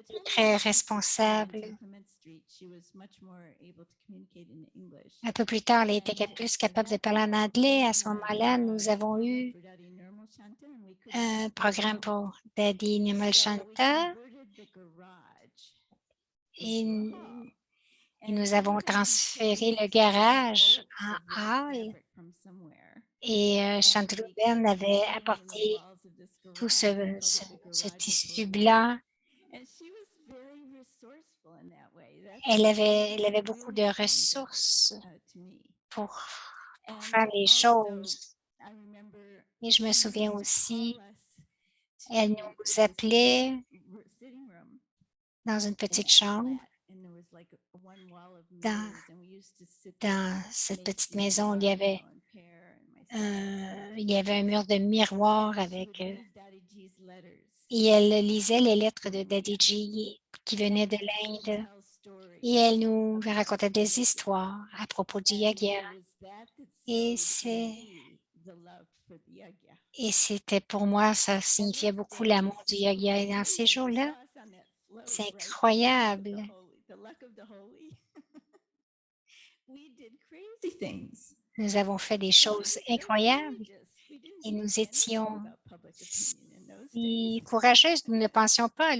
et très responsable. Un peu plus tard, elle était plus capable de parler en anglais. À ce moment-là, nous avons eu un programme pour Daddy Nirmal Shanta et nous avons transféré le garage en hall et Chandru Ben avait apporté tout ce tissu blanc. Elle avait beaucoup de ressources pour faire les choses. Et je me souviens aussi, elle nous appelait dans une petite chambre. Dans cette petite maison, il y avait un mur de miroir avec et elle lisait les lettres de Daddy G qui venaient de l'Inde et elle nous racontait des histoires à propos du yagya. Et c'était pour moi, ça signifiait beaucoup l'amour du yagya. Et dans ces jours-là, c'est incroyable. Nous avons fait des choses incroyables et nous étions si courageuses. Nous ne pensions pas à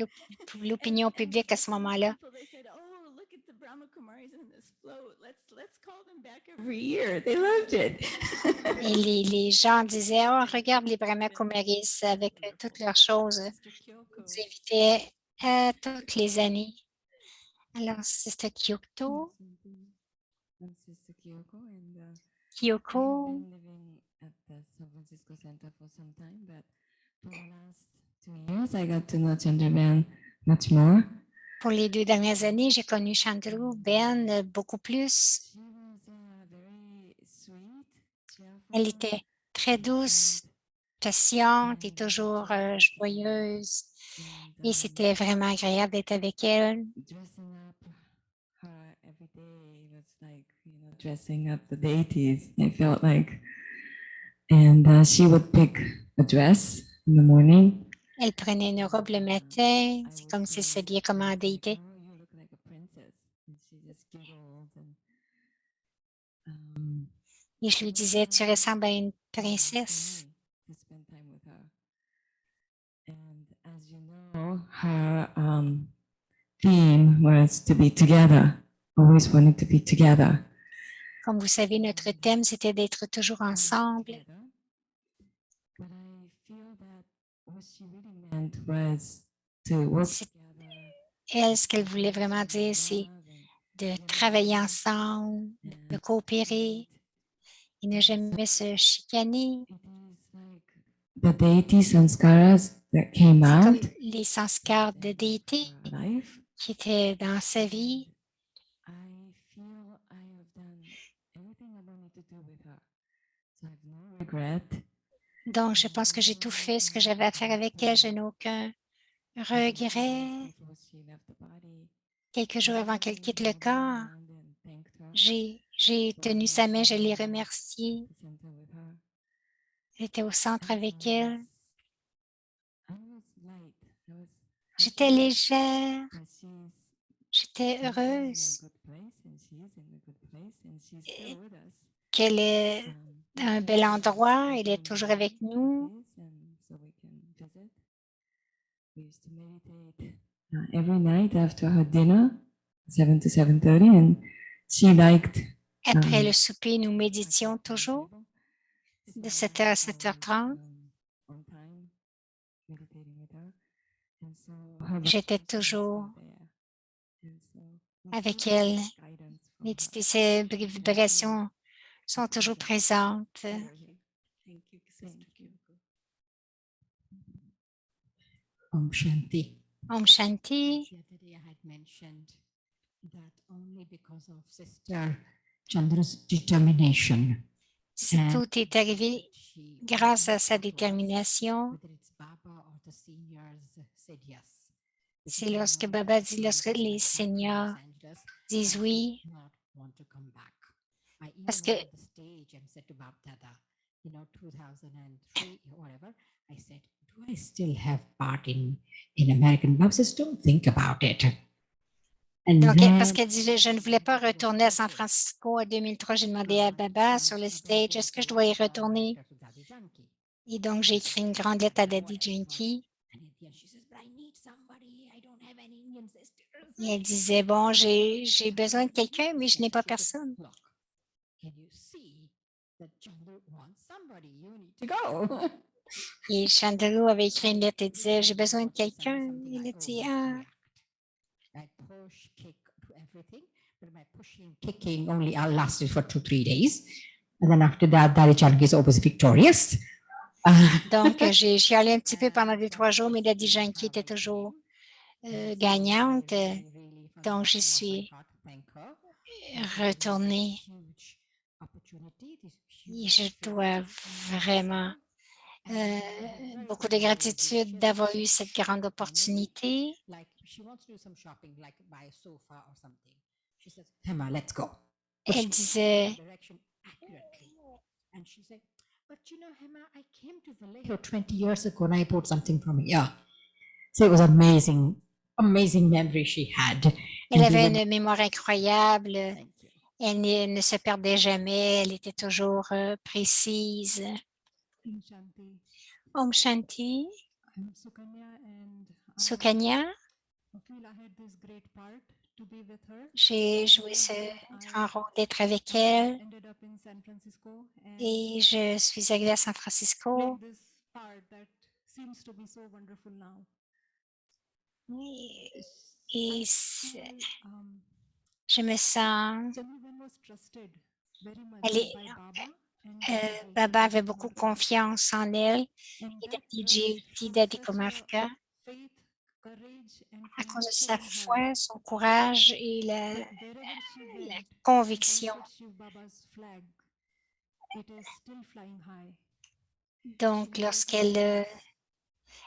l'opinion publique à ce moment-là. Et les gens disaient, « Oh, regarde les Brahma Kumaris avec toutes leurs choses. » Ils nous invitaient toutes les années. Alors, c'est Kyoko. Kyoko. Pour les 2 dernières années, j'ai connu Chandru Ben beaucoup plus. Elle était très douce, patiente et toujours joyeuse. Et c'était vraiment agréable d'être avec elle. Dressing up the deities, I felt like, and she would pick a dress in the morning. Elle prenait une robe le matin, c'est comme si elle s'habillait comme en déité. Et je lui disais, tu ressembles à une princesse. Her theme was to be together, always wanted to be together. Comme vous savez, notre thème, c'était d'être toujours ensemble. Elle, ce qu'elle voulait vraiment dire, c'est de travailler ensemble, de coopérer et ne jamais se chicaner. The deity sanskaras that came C'est comme out les sanskars de déité life. qui étaient dans sa vie. regret. Donc, je pense que j'ai tout fait ce que j'avais à faire avec elle. Je n'ai aucun regret. Quelques jours avant qu'elle quitte le corps, j'ai tenu sa main, je l'ai remerciée. J'étais au centre avec elle. J'étais légère. J'étais heureuse qu'elle est à un bel endroit. Elle est toujours avec nous. Every night after her dinner, 7 to 7:30, and she liked. Après le souper, nous méditions toujours de 7h à 7h30. J'étais toujours avec elle. Ces vibrations sont toujours présentes. Om Shanti. Om Shanti. The other day I had mentioned that only because of Sister Chandra's determination. Tout est arrivé grâce à sa détermination. C'est lorsque Baba dit, lorsque les seniors disent oui, parce que do I still have part in American Baba says, don't think about it. Donc, parce qu'elle dit, je ne voulais pas retourner à San Francisco en 2003. J'ai demandé à Baba sur le stage, est-ce que je dois y retourner? Et donc, j'ai écrit une grande lettre à Daddy Yankee. Et elle disait, bon, j'ai besoin de quelqu'un, mais je n'ai pas personne. Et Chandru avait écrit une lettre et disait, j'ai besoin de quelqu'un. Il a dit, ah. I push, kick, do everything, but my pushing, kicking only lasted for 2-3 days. And then after that, Daddy Janki is always victorious. Donc, j'ai chialé un petit peu pendant 2-3 jours, mais Daddy Janki était toujours gagnante. Donc, je suis retournée. Et je dois vraiment beaucoup de gratitude d'avoir eu cette grande opportunité. Elle disait, but you know, Hema, I came to Vallejo 20 years ago and I bought something from here. So it was amazing memory she had. Elle avait une mémoire incroyable. Elle ne se perdait jamais. Elle était toujours précise. Om Shanti. Sukanya. J'ai joué ce grand rôle d'être avec elle et je suis arrivée à San Francisco. Et je me sens... Baba avait beaucoup confiance en elle et Daddy aussi, Daddy Kumarka. À cause de sa foi, son courage et la conviction. Donc, lorsqu'elle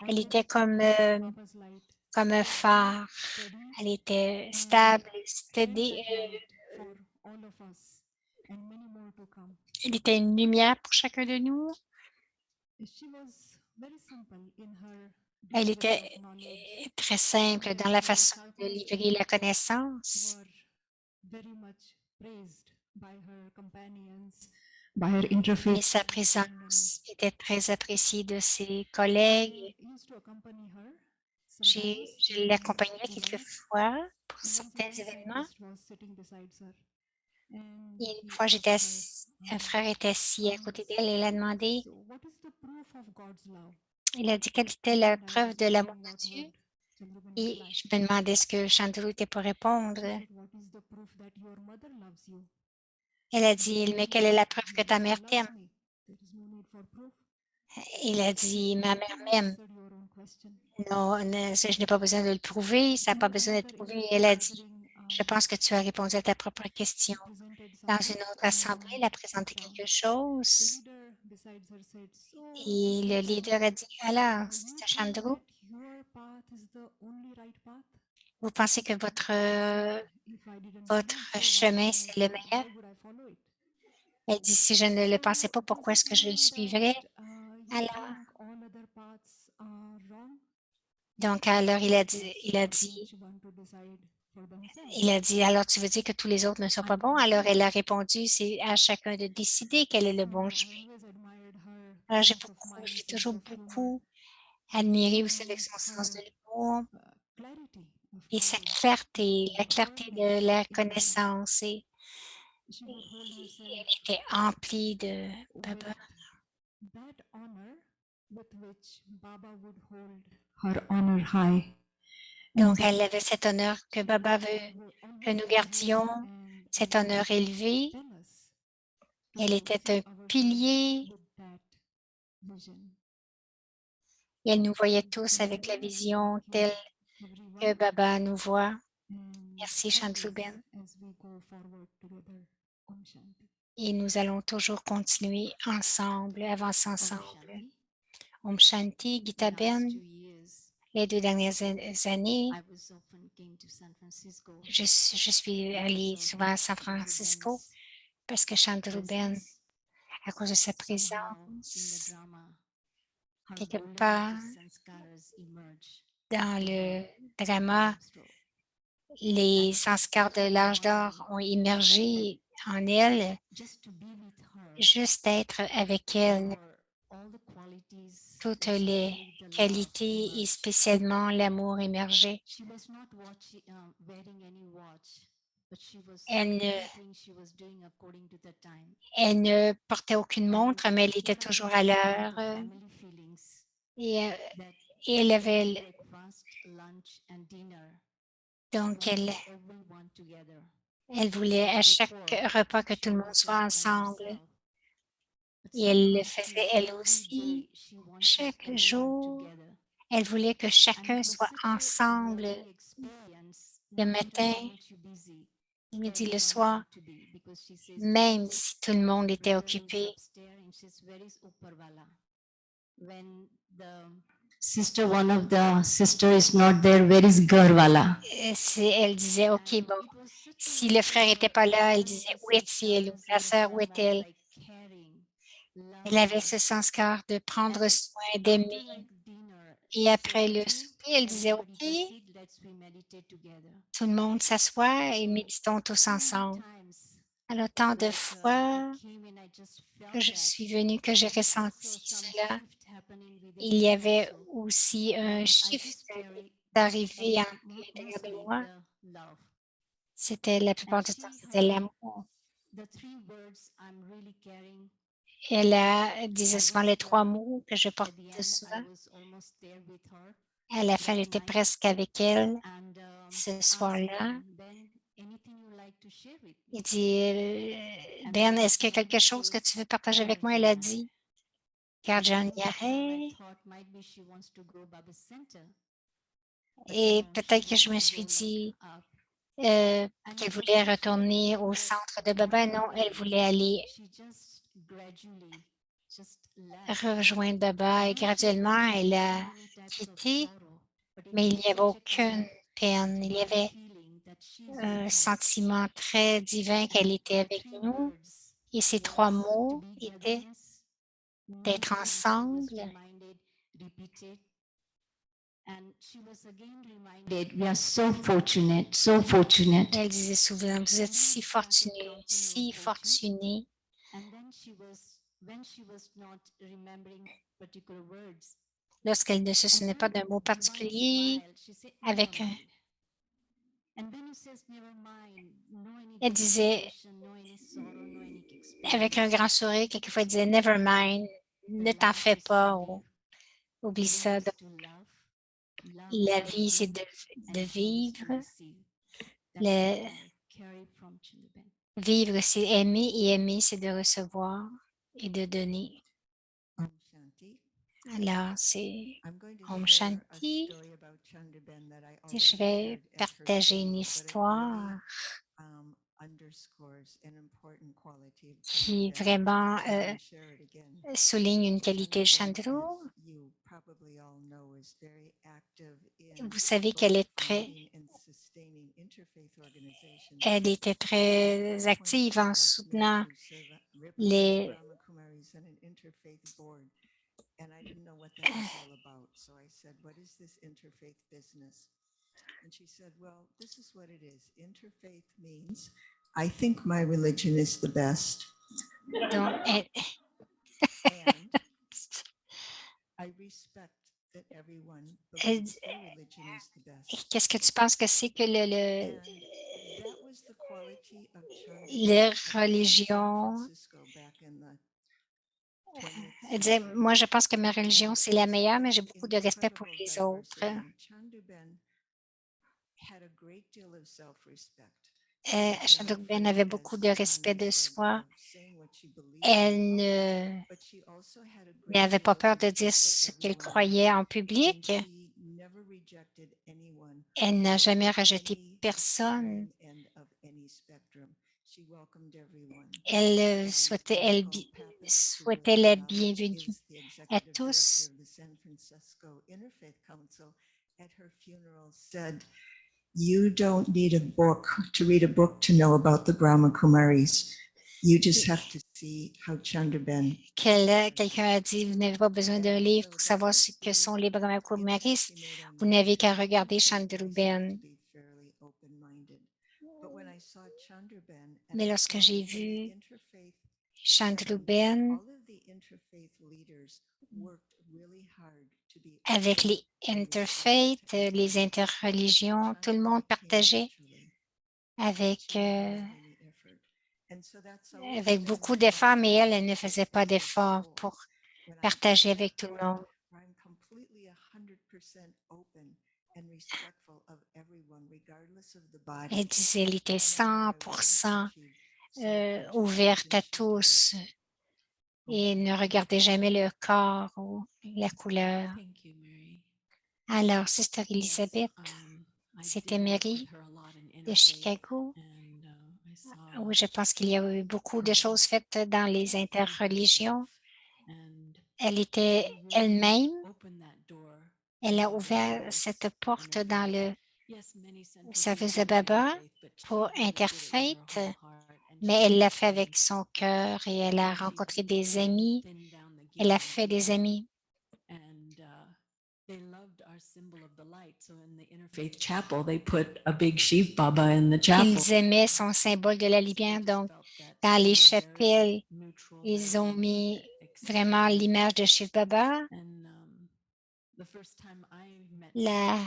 elle était comme un phare, elle était stable, steady. Elle était une lumière pour chacun de nous. Elle était très simple dans la façon de livrer la connaissance. Et sa présence était très appréciée de ses collègues. Je l'accompagnais quelquefois pour certains événements. Et une fois, un frère était assis à côté d'elle et elle a demandé, il a dit quelle était la preuve de l'amour de Dieu. Et je me demandais ce que Chandru était pour répondre. Elle a dit, mais quelle est la preuve que ta mère t'aime? Il a dit, ma mère m'aime. Non, je n'ai pas besoin de le prouver, ça n'a pas besoin d'être prouvé. Elle a dit, je pense que tu as répondu à ta propre question. Dans une autre assemblée, elle a présenté quelque chose. Et le leader a dit, alors, Sister Chandru, vous pensez que votre chemin, c'est le meilleur? Elle dit, si je ne le pensais pas, pourquoi est-ce que je le suivrais? Alors, donc, alors il a dit, alors tu veux dire que tous les autres ne sont pas bons? Alors, elle a répondu, c'est à chacun de décider quel est le bon chemin. Alors, j'ai toujours beaucoup admiré aussi avec son sens de l'humour et sa clarté, la clarté de la connaissance. Et elle était emplie de Baba. Donc, elle avait cet honneur que Baba veut que nous gardions, cet honneur élevé. Elle était un pilier et elle nous voyait tous avec la vision telle que Baba nous voit. Merci, Chandluben. Et nous allons toujours continuer ensemble, avancer ensemble. Om Shanti, Gita Ben. Les 2 dernières années, je suis allée souvent à San Francisco parce que Chandluben, à cause de sa présence, quelque part dans le drama, les sanskars de l'âge d'or ont émergé en elle. Juste être avec elle, toutes les qualités et spécialement l'amour émergé. Elle ne portait aucune montre, mais elle était toujours à l'heure. Et elle avait... Donc, elle voulait à chaque repas que tout le monde soit ensemble. Et elle le faisait elle aussi. Chaque jour, elle voulait que chacun soit ensemble le matin, le midi, le soir, même si tout le monde était occupé. One of the sister is not there, where is Garwala? Elle disait, OK, bon, si le frère n'était pas là, elle disait, où est-il? Ou la sœur, où est-elle? Elle avait ce sanskar de prendre soin, d'aimer. Et après le souper, elle disait, OK, tout le monde s'assoit et méditons tous ensemble. Alors, tant de fois que je suis venue, que j'ai ressenti cela, il y avait aussi un shift d'arrivée à l'intérieur de moi. C'était la plupart du temps, c'était l'amour. Elle disait souvent les 3 mots que je portais souvent. À la fin, j'étais presque avec elle ce soir-là. Il dit, Ben, est-ce qu'il y a quelque chose que tu veux partager avec moi? Elle a dit, Garjan Yahé. Et peut-être que je me suis dit qu'elle voulait retourner au centre de Baba. Non, elle voulait aller rejoindre Baba et graduellement, elle a quitté, mais il n'y avait aucune peine. Il y avait un sentiment très divin qu'elle était avec nous. Et ces 3 mots étaient d'être ensemble. We are so fortunate, so fortunate. Elle disait souvent, vous êtes si fortunés, si fortunés. Lorsqu'elle ne se souvenait pas d'un mot particulier, elle disait, avec un grand sourire, quelquefois elle disait, never mind, ne t'en fais pas, oublie ça. La vie, c'est de vivre. Vivre, c'est aimer et aimer, c'est de recevoir et de donner. Alors, c'est Om Shanti. Je vais partager une histoire. qui vraiment souligne une qualité de Chandru. Vous savez qu'elle était très active en soutenant les And I didn't know what that was all about. So I said, what is this interfaith business? And she said, well, this is what it is. Interfaith means, I think my religion is the best. Donc, And I respect that everyone believes their religion is the best. qu'est-ce que tu penses que c'est que And that was the quality of les religions? Elle disait, moi, je pense que ma religion, c'est la meilleure, mais j'ai beaucoup de respect pour les autres. Chandru Ben avait beaucoup de respect de soi. Elle n'avait pas peur de dire ce qu'elle croyait en public. Elle n'a jamais rejeté personne. Elle souhaitait la bienvenue à tous. You don't need a book to read a book to know about the Brahma Kumaris. You just have to see how Chandraben. Quelqu'un a dit, vous n'avez pas besoin d'un livre pour savoir ce que sont les Brahma Kumaris. Vous n'avez qu'à regarder Chandru Ben. Mais lorsque j'ai vu Chandru Ben avec les interfaiths, les interreligions, tout le monde partageait avec beaucoup d'efforts, mais elle ne faisait pas d'efforts pour partager avec tout le monde. Elle disait qu'elle était 100% ouverte à tous et ne regardait jamais le corps ou la couleur. Alors, Sister Elizabeth, c'était Mary de Chicago. Oui, je pense qu'il y a eu beaucoup de choses faites dans les interreligions. Elle était elle-même. Elle a ouvert cette porte dans le service de Baba pour Interfaith, mais elle l'a fait avec son cœur et elle a rencontré des amis. Elle a fait des amis. Ils aimaient son symbole de la lumière, donc dans les chapelles, ils ont mis vraiment l'image de Shiv Baba. La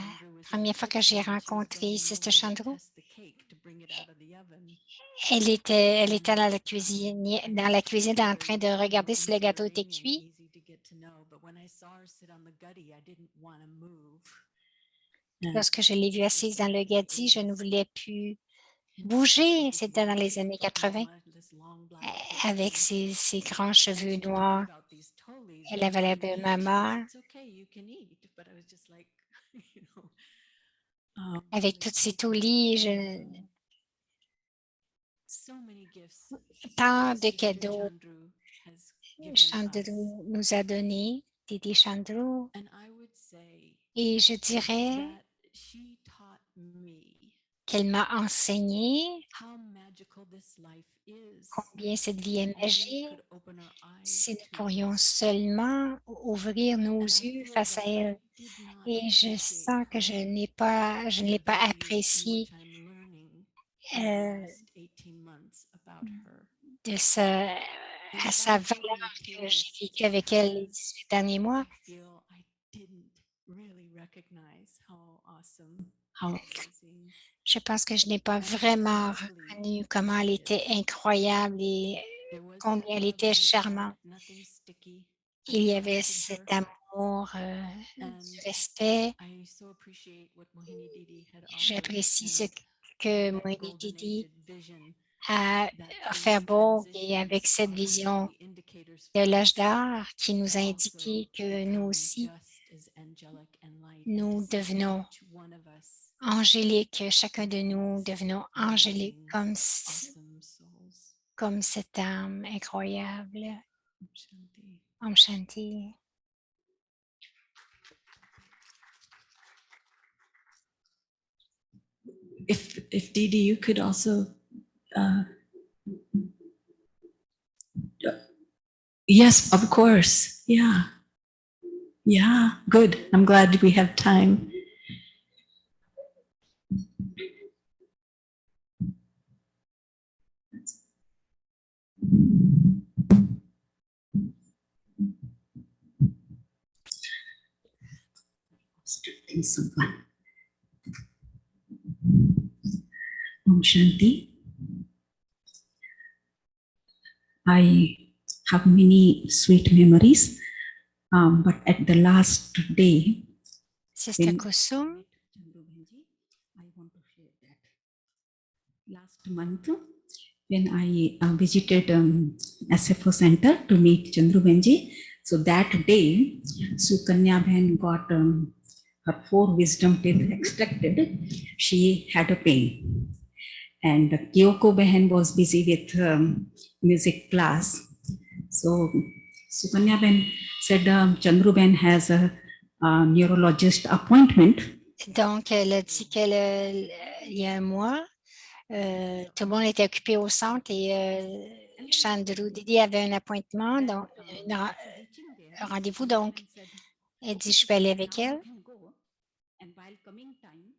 première fois que j'ai rencontré Sister Chandru, elle était dans la cuisine en train de regarder si le gâteau était cuit. Lorsque je l'ai vue assise dans le gadi, je ne voulais plus bouger. C'était dans les années 80, avec ses grands cheveux noirs. Elle avait l'air de ma mère. Avec toutes ces toulis, tant de cadeaux Chandru nous a donné, Didi Chandru. Et je dirais qu'elle m'a enseigné combien cette vie est magique si nous pourrions seulement ouvrir nos yeux face à elle. Et je sens que je ne l'ai pas apprécié à sa valeur que j'ai vécue avec elle les 18 derniers mois. Je pense que je n'ai pas vraiment reconnu comment elle était incroyable et combien elle était charmante. Il y avait cet amour, du respect. J'apprécie ce que Mohini Didi a offert beau et avec cette vision de l'âge d'or qui nous a indiqué que nous aussi, nous devenons angélique, chacun de nous devenons angéliques comme cette âme incroyable. Om Shanti. If Didi, you could also, yes, of course. Yeah. Yeah, good. I'm glad we have time. Om Shanti. I have many sweet memories, but at the last day, Sister Kusum, I want to share that. Last month, when I visited SFO center to meet Chandru Benji, so that day, Sukanya Bhen got her 4 wisdom teeth extracted. She had a pain. And Kyoko Behen was busy with music class. So Sukanya Ben said Chandru Ben has a neurologist appointment. donc elle a dit il y a un mois, tout le monde était occupé au centre et Chandru Didi avait un appointement, donc un rendez-vous, donc elle dit je peux aller avec elle. And while coming time,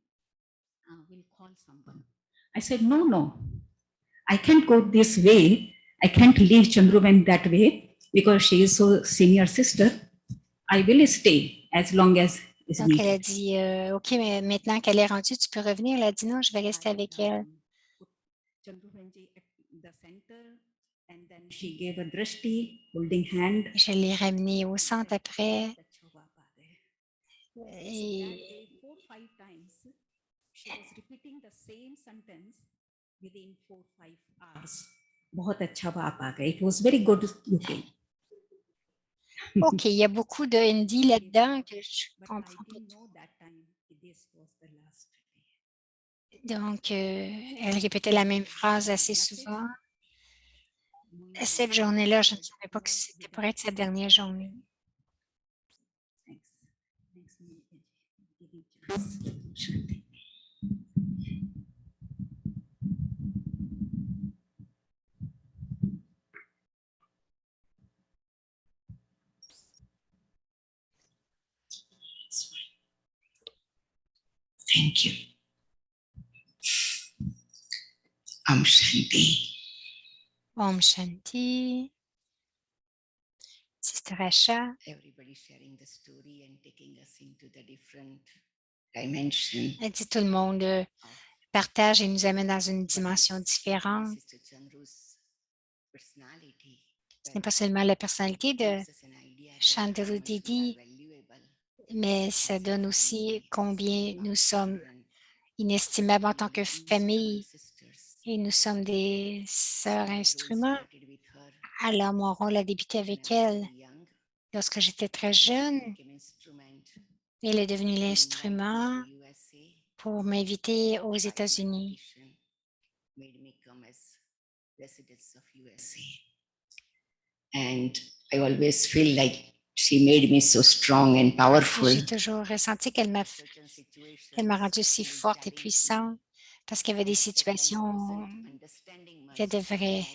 we'll call someone. I said, no, I can't go this way. I can't leave Chandruben that way because she is so senior sister. I will stay as long as is Donc elle a needed. dit OK, mais maintenant qu'elle est rendue, tu peux revenir. Elle a dit non, je vais rester avec elle. Chandrubenji at the center, and then she gave a drishti, holding hand. Je l'ai ramenée au centre après. Et 4 or 5 times, she was repeating the same sentence within 4 or 5 hours. बहुत अच्छा बाप आ गया. It was very good UK. OK, il y a beaucoup de hindi là-dedans que je comprends pas. Donc, elle répétait la même phrase assez souvent. Cette journée-là, je ne savais pas que c'était pour être sa dernière journée. Thank you. Om Shanti. Om Shanti. Sister Asha. Everybody sharing the story and taking us into the different dimension. Elle dit tout le monde partage et nous amène dans une dimension différente. Ce n'est pas seulement la personnalité de Chandru Didi, mais ça donne aussi combien nous sommes inestimables en tant que famille et nous sommes des sœurs instruments. Alors, mon rôle a débuté avec elle lorsque j'étais très jeune. Elle est devenue l'instrument pour m'inviter aux États-Unis. And I always feel like she made me so strong and powerful. J'ai toujours ressenti qu'elle m'a rendue si forte et puissante parce qu'il y avait des situations qui étaient de vrais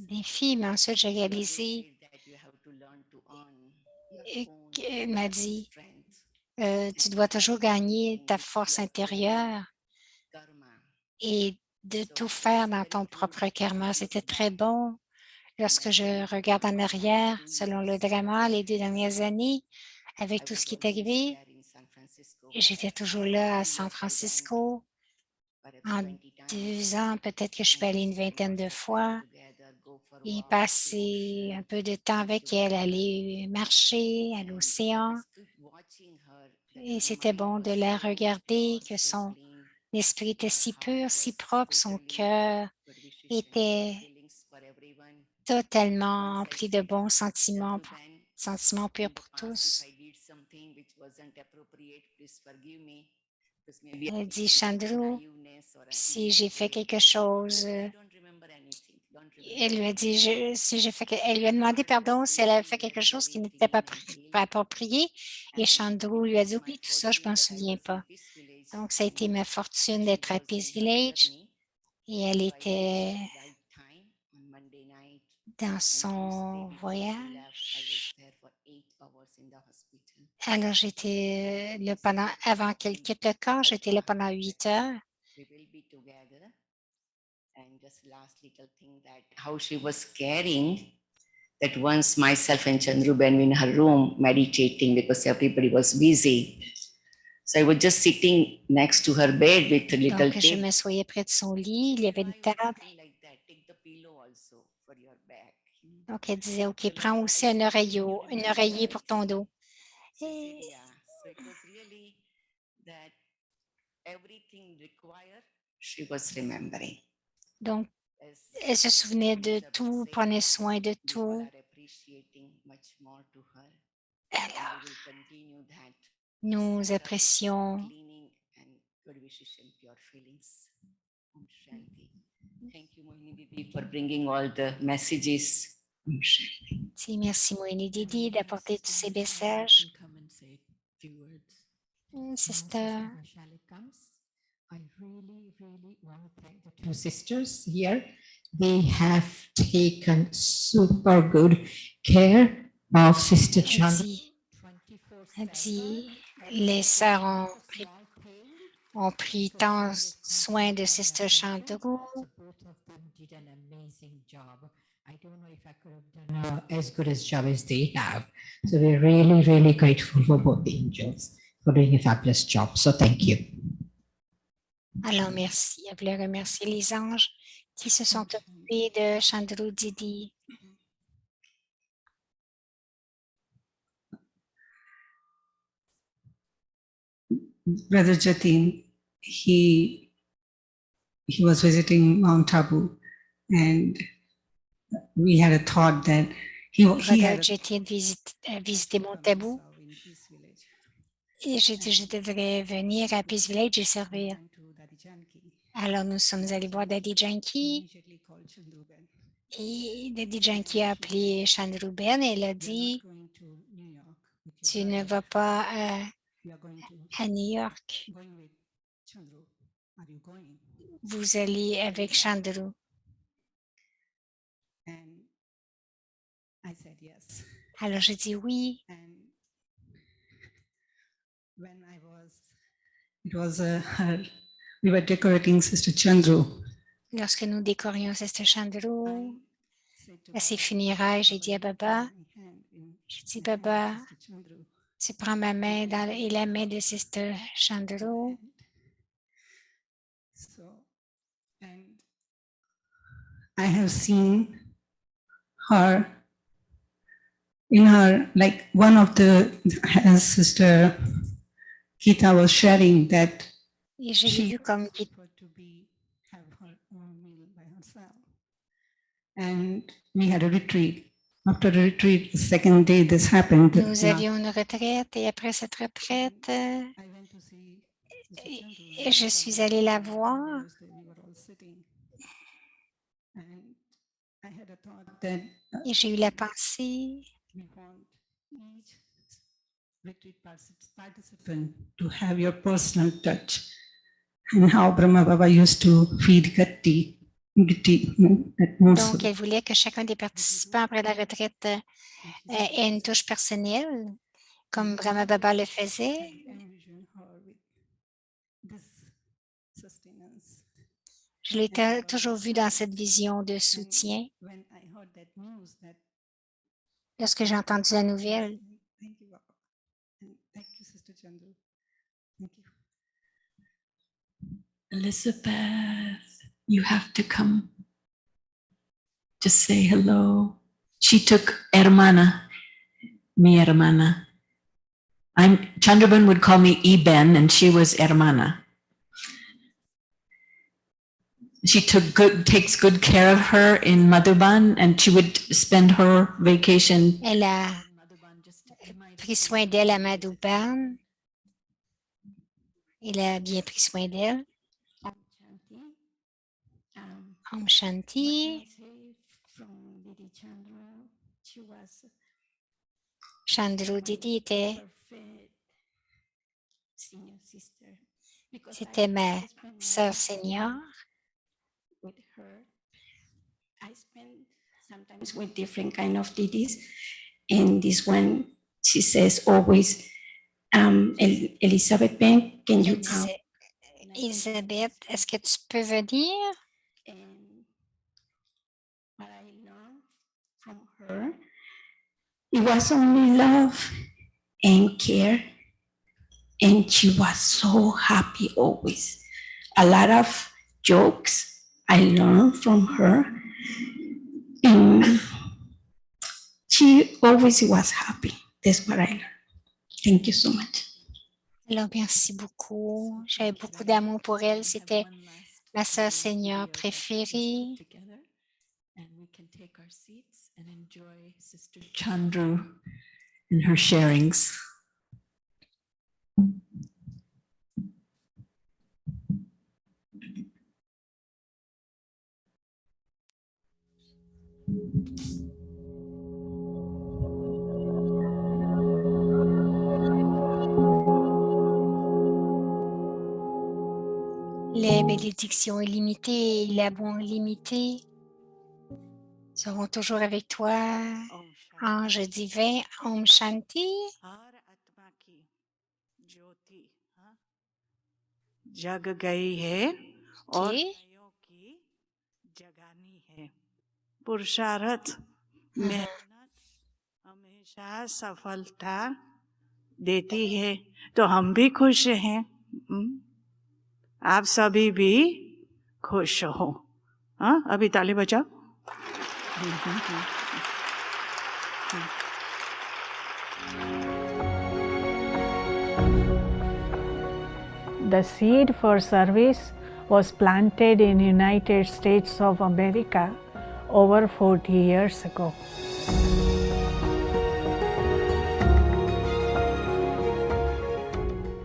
défis, mais ensuite j'ai réalisé qu'elle m'a dit tu dois toujours gagner ta force intérieure et de tout faire dans ton propre karma. C'était très bon. Lorsque je regarde en arrière, selon le drama, les 2 dernières années, avec tout ce qui est arrivé, j'étais toujours là à San Francisco. En 2 ans, peut-être que je suis allée une vingtaine de fois et passer un peu de temps avec elle, aller marcher à l'océan. Et c'était bon de la regarder, que son esprit était si pur, si propre, son cœur était totalement empli de bons sentiments, sentiments purs pour tous. Elle dit, Chandru, si j'ai fait quelque chose, elle lui a dit, elle lui a demandé pardon si elle avait fait quelque chose qui n'était pas approprié. Et Chandru lui a dit, oui, tout ça, je m'en souviens pas. Donc, ça a été ma fortune d'être à Peace Village. Et elle était dans son voyage. Alors, j'étais là avant qu'elle quitte le corps, j'étais là pendant 8 heures. And just last little thing that how she was caring that once myself and Chandru Ben in her room meditating because everybody was busy. So I was just sitting next to her bed with a little Donc, je m'assoyais près de son lit, il y avait une table. Donc, elle disait, OK, prends aussi un oreiller pour ton dos. Et... She was remembering. Donc, elle se souvenait de tout, prenait soin de tout. Alors, nous apprécions. Thank you, Mohini Didi, for bringing all the messages. Merci, Mohini Didi, d'apporter tous ces messages. Sister. I really want to thank the two sisters here. They have taken super good care of Sister Chandru. Elle dit, les sœurs ont pris tant soin de Sister Chandru. I don't know if I could have done as good a job as they have. So we're really grateful for both the angels for doing a fabulous job. So thank you. Alors, merci. Elle voulait remercier les anges qui se sont occupés de Chandru Didi. Brother Jatin, he was visiting Mount Abu, and we had a thought that Brother Jatin visitait Mount Abu. Et j'ai dit, je devrais venir à Peace Village et servir. Alors, nous sommes allés voir Daddy Janki. Et Daddy Janki a appelé Chandru Ben et il a dit, tu ne vas pas à New York. Vous allez avec Chandru. Alors, j'ai dit oui. We were decorating Sister Chandru. Lorsque nous décorions Sister Chandru, à ses funérailles, j'ai dit à Baba, Baba, tu prends ma main et la main de Sister Chandru. I have seen her in her, like one of the, as Sister Gita was sharing that et je l'ai vu comme and we had a retreat. After the retreat, the second day this happened. Nous avions une retraite et après cette retraite, je suis allée la voir. Et j'ai eu la pensée to have your personal touch, and how Brahma Baba used to feed Gatti. Donc, elle voulait que chacun des participants après la retraite ait une touche personnelle, comme Brahma Baba le faisait. Je l'ai toujours vu dans cette vision de soutien. Lorsque j'ai entendu la nouvelle, Elizabeth, you have to come. Just say hello. She took hermana, mi hermana. Chandraban would call me Eben, and she was hermana. She takes good care of her in Madhuban, and she would spend her vacation. Elle a pris soin d'elle à Madhuban. Il a bien pris soin d'elle. Om Shanti. Chandru Didi c'était ma sœur senior. Sometimes with different kind of didis, and this one she says always, Elizabeth Ben, can you Elle come? disait, Elisabeth, est-ce que tu peux venir? And what I learned from her, it was only love and care, and she was so happy always. A lot of jokes I learned from her, and she always was happy. That's what I learned. Thank you so much. Alors, merci beaucoup. J'avais beaucoup d'amour pour elle. C'était ma sœur senior préférée. And we can take our seats and enjoy Sister Chandru and her sharings. Les bénédictions illimitées et l'amour illimité seront toujours avec toi. Ange divin, Om Shanti. जग गई है और नयों की जगानी है पुरुषार्थ मेहनत हमेशा सफलता देती है तो हम भी खुश हैं आप सभी भी खुश हो हाँ अभी ताली बजाओ The seed for service was planted in United States of America over 40 years ago.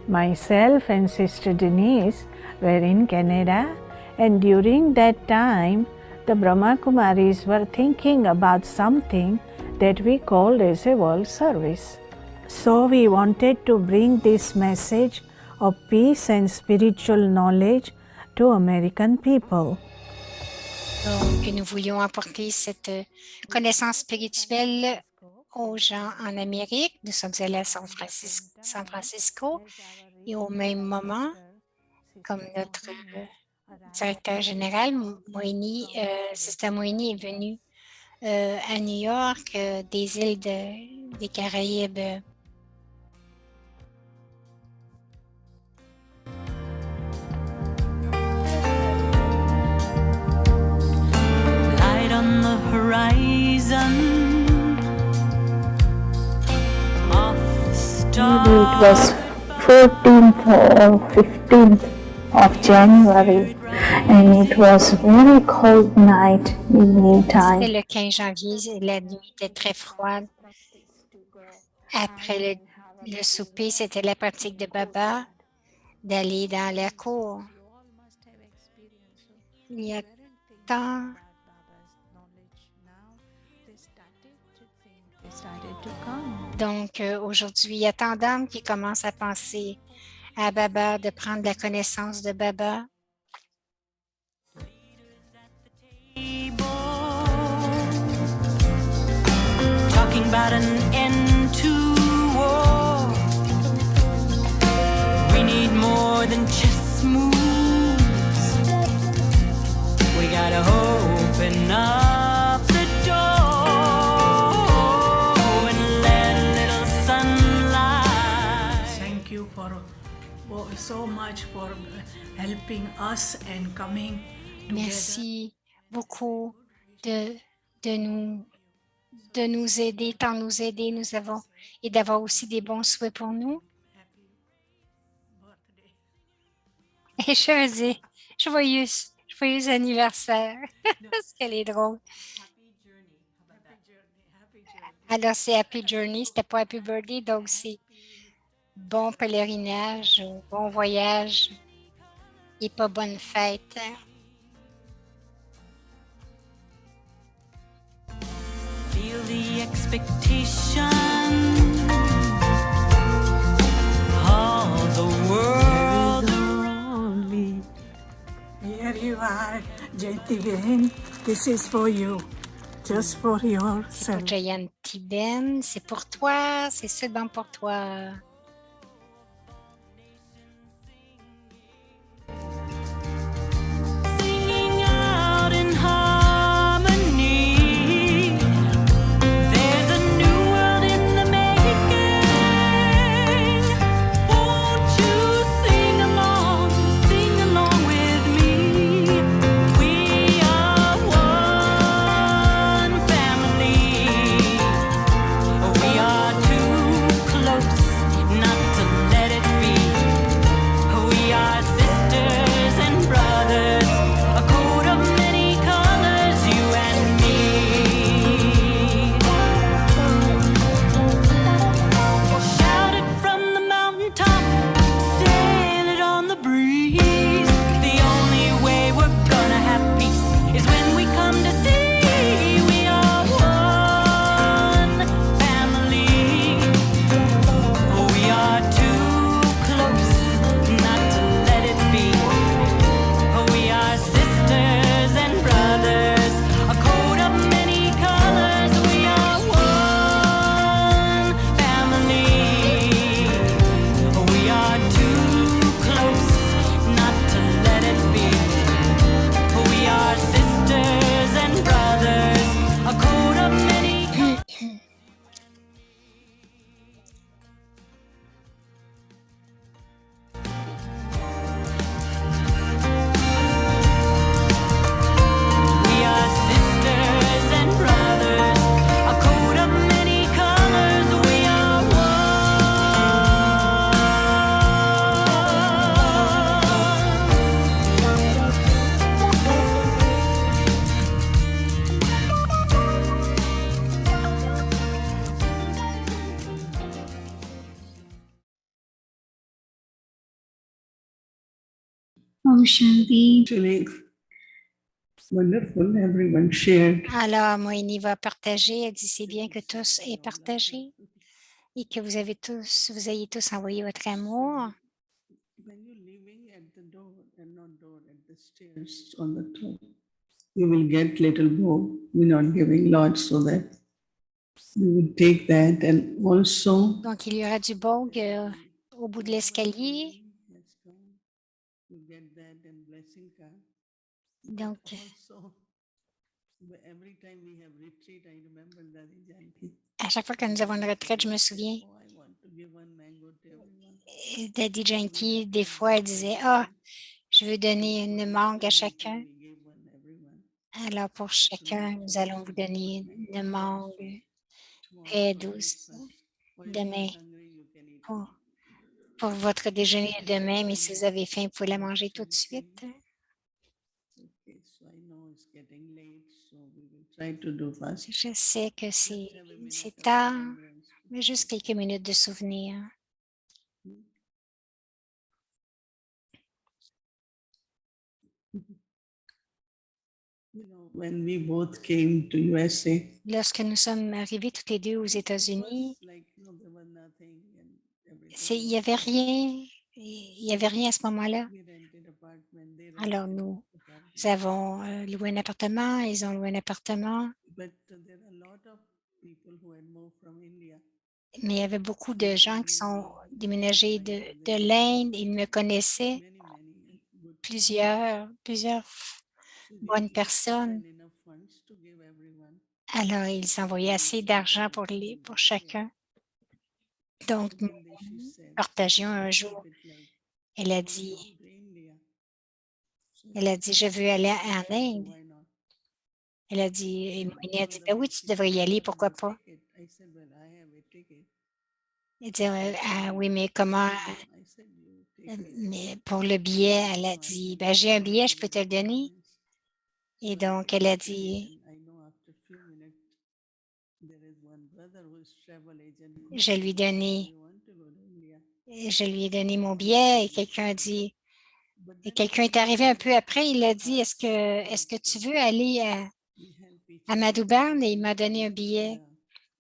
Myself and Sister Denise were in Canada, and during that time, the Brahma Kumaris were thinking about something that we called as a world service. So we wanted to bring this message of peace and spiritual knowledge to American people. Donc, nous voulions apporter cette connaissance spirituelle aux gens en Amérique. Nous sommes allés à San Francisco et au même moment, comme notre directeur général, Sister Moini est venu à New York, des îles des Caraïbes. Light on the horizon of Maybe it was 14th or 15th of January, and it was very cold night, evening time. C'était le 15 janvier, la nuit était très froide. Après le souper, c'était la pratique de Baba d'aller dans la cour. Il y a tant Donc, aujourd'hui, il y a tant d'âmes qui commencent à penser à Baba, de prendre la connaissance de Baba. talking about an end to war. We need more than chess moves. We gotta open up the door and let a little sunlight. Thank you for so much for helping us and coming together. Merci beaucoup de nous aider, tant nous aider, nous avons, et d'avoir aussi des bons souhaits pour nous. Et joyeux anniversaire. Parce qu'elle est drôle. Alors, c'est Happy Journey, c'était pas Happy Birthday, donc c'est bon pèlerinage, ou bon voyage et pas bonne fête. Feel the expectation. All the world around me. Here you are, Jayanti Ben. This is for you, just for C'est yourself. pour Jayanti Ben, c'est pour toi, c'est seulement pour toi. Singing out in harmony. There's a new world in the making. Won't you sing along with me? We are one family. We are too close not to let it be. We are sisters and brothers, a coat of many colors, you and me. Shout it from the mountaintop, sail it on the breeze. The only way we're gonna have peace is when we come to see. We are one family. We are too close not to let it be. We are sisters and brothers, a coat of many colors. We are one family. We are too close not to let it be. We are sisters and brothers, a coat of many colors. We are sisters and brothers, a coat of many colors. We are Om Shanti. Actually, wonderful, everyone shared. Alors, Moïni va partager. Elle dit c'est bien que tous aient partagé et que vous ayez tous envoyé votre amour. When you're living at the door and not door at the stairs on the top, you will get little more. We're not giving lot, so that you will take that and also. Donc, il y aura du bong au bout de l'escalier. You get that and blessing card. Donc, Also, every time we have retreat, I remember Dadi Janki. à chaque fois que nous avons une retraite, je me souviens, Oh, I want to give one mango to everyone. Daddy Janki, des fois, elle disait « Ah, je veux donner une mangue à chacun. » Alors, pour chacun, nous allons vous donner une mangue très douce demain pour votre déjeuner demain. Mais si vous avez faim, vous pouvez la manger tout de suite. Okay, so I know it's getting late, so we will try to do fast. Je sais que c'est tard, mais juste quelques minutes de souvenir. You know, when we both came to USA, Lorsque nous sommes arrivés tous les deux aux États-Unis, like, no, there was nothing and everything. il n'y avait rien. Il n'y avait rien à ce moment-là. We rented apartment, they Alors, rented nous apartment. avons loué un appartement, ils ont loué un appartement, But there are a lot of people who had moved from India. mais il y avait beaucoup de gens qui sont déménagés de l'Inde. Ils me connaissaient, Many good plusieurs bonnes personnes. and enough funds to give everyone. Alors, ils envoyaient assez d'argent pour chacun. Donc, nous partagions un jour. Elle a dit, je veux aller en Inde. Elle a dit, et Moïni a dit, ben oui, tu devrais y aller, pourquoi pas? Elle dit, ah oui, mais comment? Mais pour le billet, elle a dit, ben j'ai un billet, je peux te le donner. Et donc, elle a dit, je lui donnais Et je lui ai donné mon billet et quelqu'un est arrivé un peu après, il a dit, est-ce que tu veux aller à Madouban? Et il m'a donné un billet.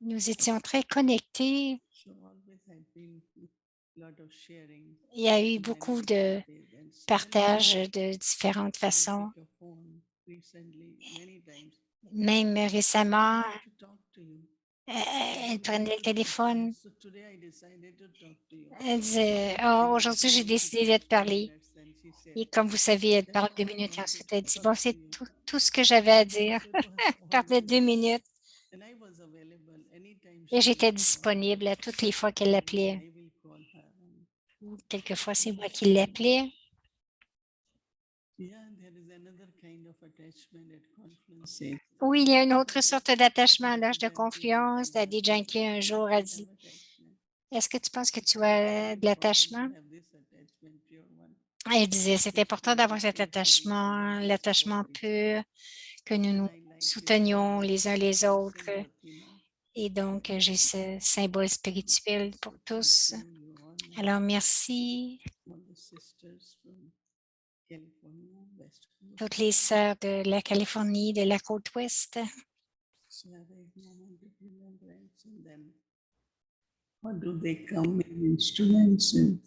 Nous étions très connectés. Il y a eu beaucoup de partage de différentes façons. Même récemment, elle prenait le téléphone. Elle disait, oh, aujourd'hui, j'ai décidé de te parler. Et comme vous savez, elle parle 2 minutes et ensuite elle dit, bon, c'est tout ce que j'avais à dire. Elle parlait 2 minutes. Et j'étais disponible à toutes les fois qu'elle l'appelait. Quelquefois, c'est moi qui l'appelais. Oui, il y a une autre sorte d'attachement à l'âge de confluence. Daddy Yankee un jour a dit, est-ce que tu penses que tu as de l'attachement? Elle disait, c'est important d'avoir cet attachement, l'attachement pur, que nous nous soutenions les uns les autres. Et donc, j'ai ce symbole spirituel pour tous. Alors, merci. Toutes les sœurs de la Californie, de la côte ouest. What do they come in instruments and